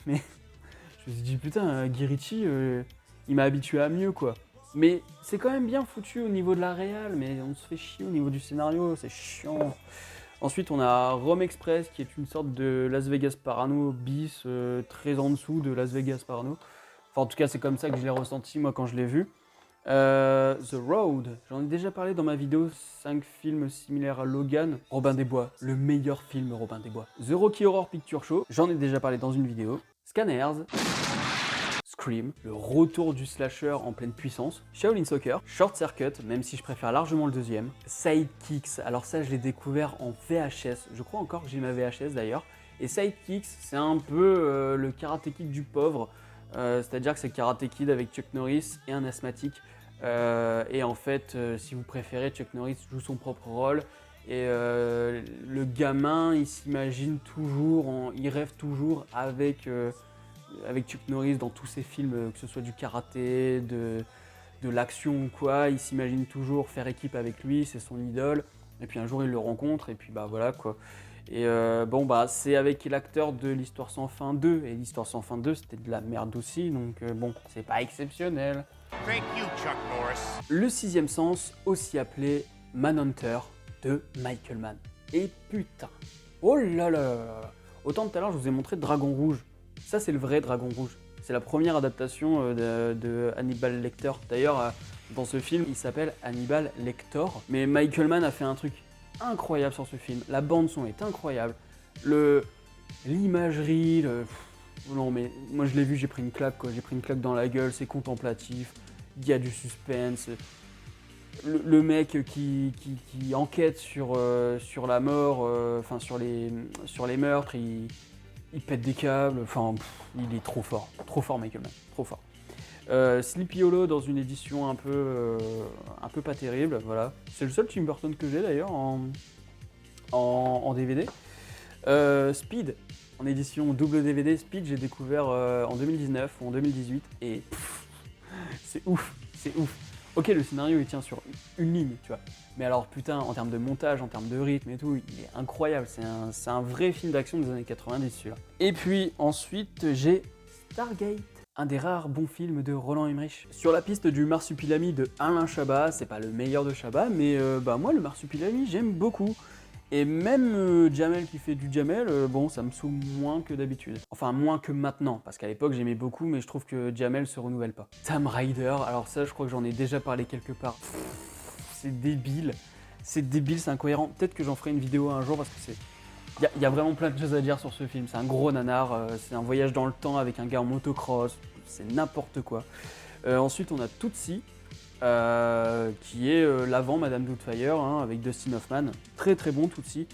Mais je me suis dit putain, Guy Ritchie, il m'a habitué à mieux quoi. Mais c'est quand même bien foutu au niveau de la réal, mais on se fait chier au niveau du scénario, c'est chiant. Ensuite on a Rome Express qui est une sorte de Las Vegas Parano bis, très en dessous de Las Vegas Parano. Enfin en tout cas c'est comme ça que je l'ai ressenti moi quand je l'ai vu. The Road, j'en ai déjà parlé dans ma vidéo 5 films similaires à Logan. Robin des Bois, le meilleur film Robin des Bois. The Rocky Horror Picture Show, j'en ai déjà parlé dans une vidéo. Scanners, Scream, le retour du slasher en pleine puissance. Shaolin Soccer, Short Circuit, même si je préfère largement le deuxième. Sidekicks, alors ça je l'ai découvert en VHS, je crois encore que j'ai ma VHS d'ailleurs. Et Sidekicks, c'est un peu le Karate Kid du pauvre. C'est-à-dire que c'est Karate Kid avec Chuck Norris et un asthmatique. Et en fait, si vous préférez, Chuck Norris joue son propre rôle. Et le gamin, il s'imagine toujours, il rêve toujours avec Chuck Norris dans tous ses films, que ce soit du karaté, de l'action ou quoi. Il s'imagine toujours faire équipe avec lui, c'est son idole. Et puis un jour, il le rencontre et puis bah voilà quoi. Et c'est avec l'acteur de l'Histoire sans fin 2, et l'Histoire sans fin 2 c'était de la merde aussi, donc c'est pas exceptionnel. Thank you, Chuck Norris. Le sixième sens, aussi appelé Manhunter de Michael Mann. Et putain, oh là là, autant tout à l'heure je vous ai montré Dragon Rouge, ça c'est le vrai Dragon Rouge. C'est la première adaptation de Hannibal Lecter. D'ailleurs, dans ce film, il s'appelle Hannibal Lector, mais Michael Mann a fait un truc incroyable sur ce film, la bande son est incroyable, l'imagerie, non mais moi je l'ai vu, j'ai pris une claque quoi, j'ai pris une claque dans la gueule, c'est contemplatif, il y a du suspense, le mec qui enquête sur la mort, sur les meurtres, il pète des câbles, il est trop fort Michael Mann, trop fort. Sleepy Hollow dans une édition un peu pas terrible, voilà. C'est le seul Tim Burton que j'ai d'ailleurs en DVD. Speed, en édition double DVD, Speed j'ai découvert en 2019 ou en 2018 et c'est ouf. Ok, le scénario il tient sur une ligne, tu vois. Mais alors putain, en termes de montage, en termes de rythme et tout, il est incroyable. C'est un vrai film d'action des années 90 celui-là. Et puis ensuite j'ai Stargate. un des rares bons films de Roland Emmerich. Sur la piste du Marsupilami de Alain Chabat, c'est pas le meilleur de Chabat, mais moi le Marsupilami j'aime beaucoup. Et même Jamel qui fait du Jamel, bon ça me saoule moins que d'habitude. Enfin moins que maintenant, parce qu'à l'époque j'aimais beaucoup, mais je trouve que Jamel se renouvelle pas. Tam Rider, alors ça je crois que j'en ai déjà parlé quelque part. C'est débile, c'est incohérent. Peut-être que j'en ferai une vidéo un jour parce que il y a vraiment plein de choses à dire sur ce film. C'est un gros nanar, c'est un voyage dans le temps avec un gars en motocross, c'est n'importe quoi. Ensuite on a Tootsie. Qui est l'avant Madame Doubtfire hein, avec Dustin Hoffman, très très bon Tootsie.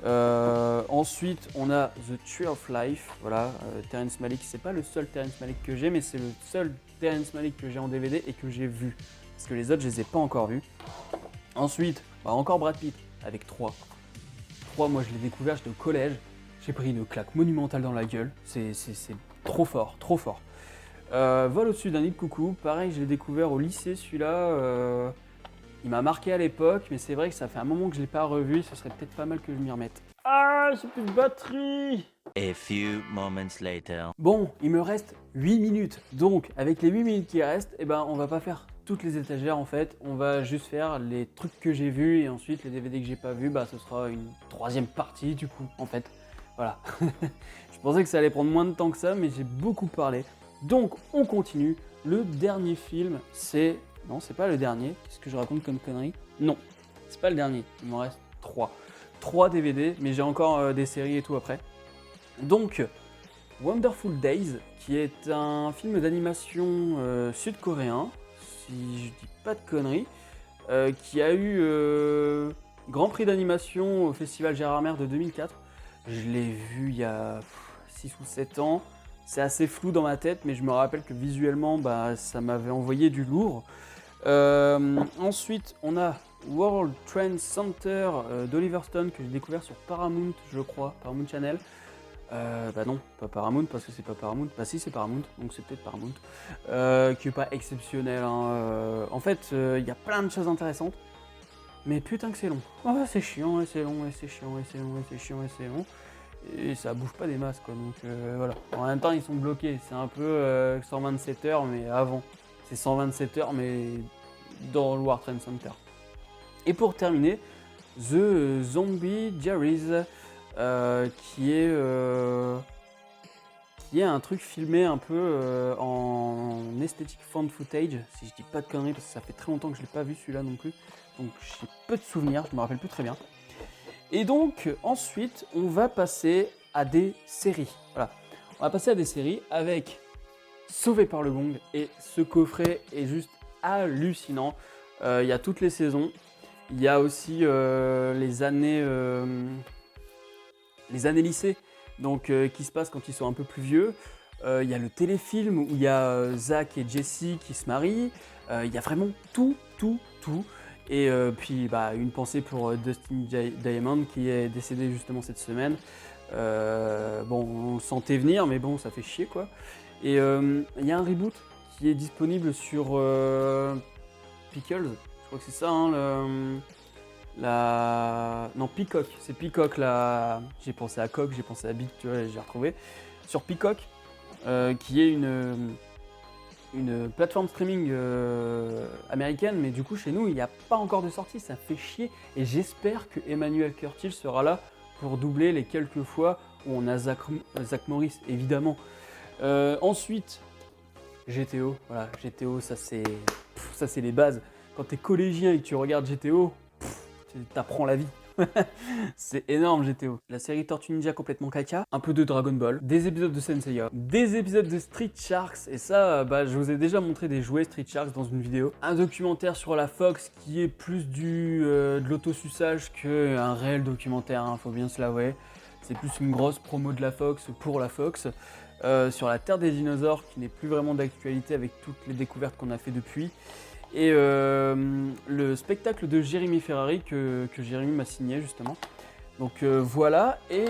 Ensuite on a The Tree of Life, voilà, Terrence Malick, c'est pas le seul Terrence Malick que j'ai, mais c'est le seul Terrence Malick que j'ai en DVD et que j'ai vu, parce que les autres je les ai pas encore vus. Ensuite, encore Brad Pitt avec 3. Moi je l'ai découvert, j'étais au collège, j'ai pris une claque monumentale dans la gueule, c'est trop fort, trop fort. Vol au-dessus d'un nid de coucou, pareil je l'ai découvert au lycée celui-là, il m'a marqué à l'époque mais c'est vrai que ça fait un moment que je l'ai pas revu, ce serait peut-être pas mal que je m'y remette. Ah j'ai plus de batterie. A few moments later. Bon, il me reste 8 minutes, donc avec les 8 minutes qui restent, on va pas faire toutes les étagères en fait, on va juste faire les trucs que j'ai vus et ensuite les DVD que j'ai pas vus, ce sera une troisième partie du coup en fait, voilà. Je pensais que ça allait prendre moins de temps que ça mais j'ai beaucoup parlé. Donc on continue, le dernier film c'est... Non c'est pas le dernier, qu'est-ce que je raconte comme connerie? Non, c'est pas le dernier, il m'en reste 3. 3 DVD, mais j'ai encore des séries et tout après. Donc Wonderful Days, qui est un film d'animation sud-coréen, si je dis pas de conneries, qui a eu Grand Prix d'animation au Festival Gérardmer de 2004. Je l'ai vu il y a 6 ou 7 ans. C'est assez flou dans ma tête, mais je me rappelle que visuellement, ça m'avait envoyé du lourd. Ensuite, on a World Trade Center d'Oliver Stone, que j'ai découvert sur Paramount, je crois, Paramount Channel. Non, pas Paramount, parce que c'est pas Paramount. Si, c'est Paramount, donc c'est peut-être Paramount. Qui est pas exceptionnel. Hein. En fait, il y a plein de choses intéressantes. Mais putain que c'est long. Oh, c'est chiant, et c'est long, et c'est chiant, et c'est long, et c'est chiant, et c'est long. Et ça bouge pas des masses quoi, donc voilà. En même temps ils sont bloqués, c'est un peu 127 heures mais avant. C'est 127 heures mais dans le World Trade Center. Et pour terminer, The Zombie Diaries, qui est un truc filmé un peu en esthétique found footage, si je dis pas de conneries parce que ça fait très longtemps que je l'ai pas vu celui-là non plus. Donc j'ai peu de souvenirs, je me rappelle plus très bien. Et donc ensuite on va passer à des séries. Voilà. On va passer à des séries avec Sauvé par le Gong et ce coffret est juste hallucinant. Il y a toutes les saisons. Il y a aussi les années lycée, donc qui se passent quand ils sont un peu plus vieux. Il y a le téléfilm où il y a Zach et Jessie qui se marient. Il y a vraiment tout. Et puis une pensée pour Dustin Diamond qui est décédé justement cette semaine. On le sentait venir mais bon ça fait chier quoi. Et il y a un reboot qui est disponible sur Pickles, je crois que c'est ça hein, non Peacock, c'est Peacock là. J'ai pensé à Coq, j'ai pensé à Big, tu vois, j'ai retrouvé. Sur Peacock, qui est une plateforme streaming américaine, mais du coup chez nous il n'y a pas encore de sortie, ça fait chier et j'espère que Emmanuel Curtil sera là pour doubler les quelques fois où on a Zach Morris évidemment. Ensuite GTO, voilà GTO ça c'est les bases. Quand t'es collégien et que tu regardes GTO, t'apprends la vie. C'est énorme GTO. La série Tortue Ninja complètement caca, un peu de Dragon Ball, des épisodes de Senseiya, des épisodes de Street Sharks, et ça, je vous ai déjà montré des jouets Street Sharks dans une vidéo. Un documentaire sur la Fox qui est plus de l'autosuçage qu'un réel documentaire, hein, faut bien se l'avouer. C'est plus une grosse promo de la Fox pour la Fox. Sur la Terre des dinosaures qui n'est plus vraiment d'actualité avec toutes les découvertes qu'on a fait depuis. Et le spectacle de Jérémy Ferrari que Jérémy m'a signé justement. Donc voilà, et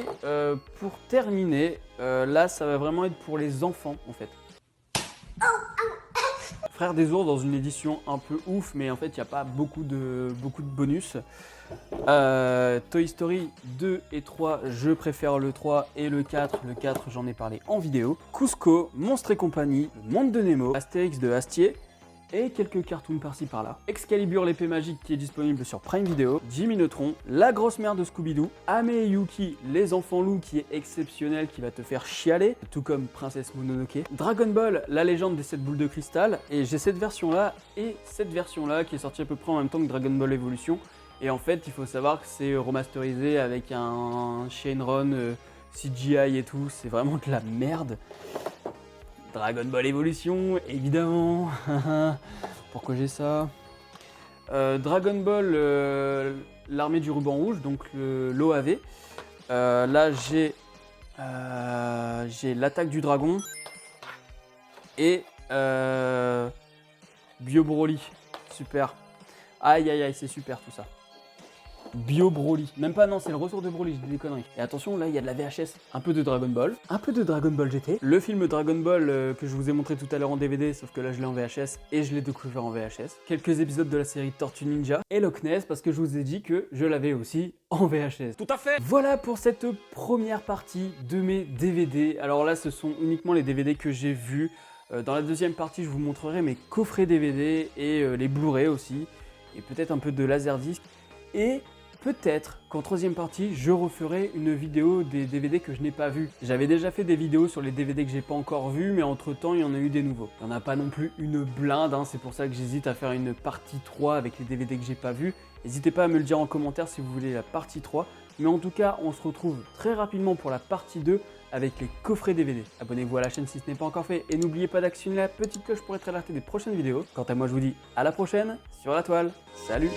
pour terminer, là ça va vraiment être pour les enfants en fait. Frères des Ours dans une édition un peu ouf, mais en fait il n'y a pas beaucoup de bonus. Toy Story 2 et 3, je préfère le 3 et le 4. Le 4 j'en ai parlé en vidéo. Cusco, Monstres et compagnie, Le Monde de Nemo, Astérix de Astier et quelques cartoons par-ci par-là. Excalibur l'épée magique qui est disponible sur Prime Video, Jimmy Neutron, La grosse mère de Scooby-Doo, Ame et Yuki, Les enfants loups qui est exceptionnel, qui va te faire chialer, tout comme Princesse Mononoke, Dragon Ball, La légende des 7 boules de cristal, et j'ai cette version là et cette version là qui est sortie à peu près en même temps que Dragon Ball Evolution, et en fait il faut savoir que c'est remasterisé avec un Shenron CGI et tout, c'est vraiment de la merde. Dragon Ball Evolution, évidemment. Pourquoi j'ai ça? Dragon Ball, l'armée du ruban rouge, donc l'OAV. Là, j'ai l'attaque du dragon et Bio Broly. Super. Aïe, aïe, aïe, c'est super tout ça. Bio Broly. Même pas, non, c'est le retour de Broly, je dis des conneries. Et attention, là, il y a de la VHS, un peu de Dragon Ball, un peu de Dragon Ball GT. Le film Dragon Ball que je vous ai montré tout à l'heure en DVD, sauf que là, je l'ai en VHS et je l'ai découvert en VHS. Quelques épisodes de la série Tortue Ninja et Loch Ness, parce que je vous ai dit que je l'avais aussi en VHS. Tout à fait. Voilà pour cette première partie de mes DVD. Alors là, ce sont uniquement les DVD que j'ai vus. Dans la deuxième partie, je vous montrerai mes coffrets DVD et les Blu-ray aussi. Et peut-être un peu de Laserdisc. Et peut-être qu'en troisième partie, je referai une vidéo des DVD que je n'ai pas vus. J'avais déjà fait des vidéos sur les DVD que j'ai pas encore vus, mais entre temps, il y en a eu des nouveaux. Il n'y en a pas non plus une blinde, hein, c'est pour ça que j'hésite à faire une partie 3 avec les DVD que j'ai pas vus. N'hésitez pas à me le dire en commentaire si vous voulez la partie 3. Mais en tout cas, on se retrouve très rapidement pour la partie 2 avec les coffrets DVD. Abonnez-vous à la chaîne si ce n'est pas encore fait et n'oubliez pas d'actionner la petite cloche pour être alerté des prochaines vidéos. Quant à moi, je vous dis à la prochaine sur la toile. Salut!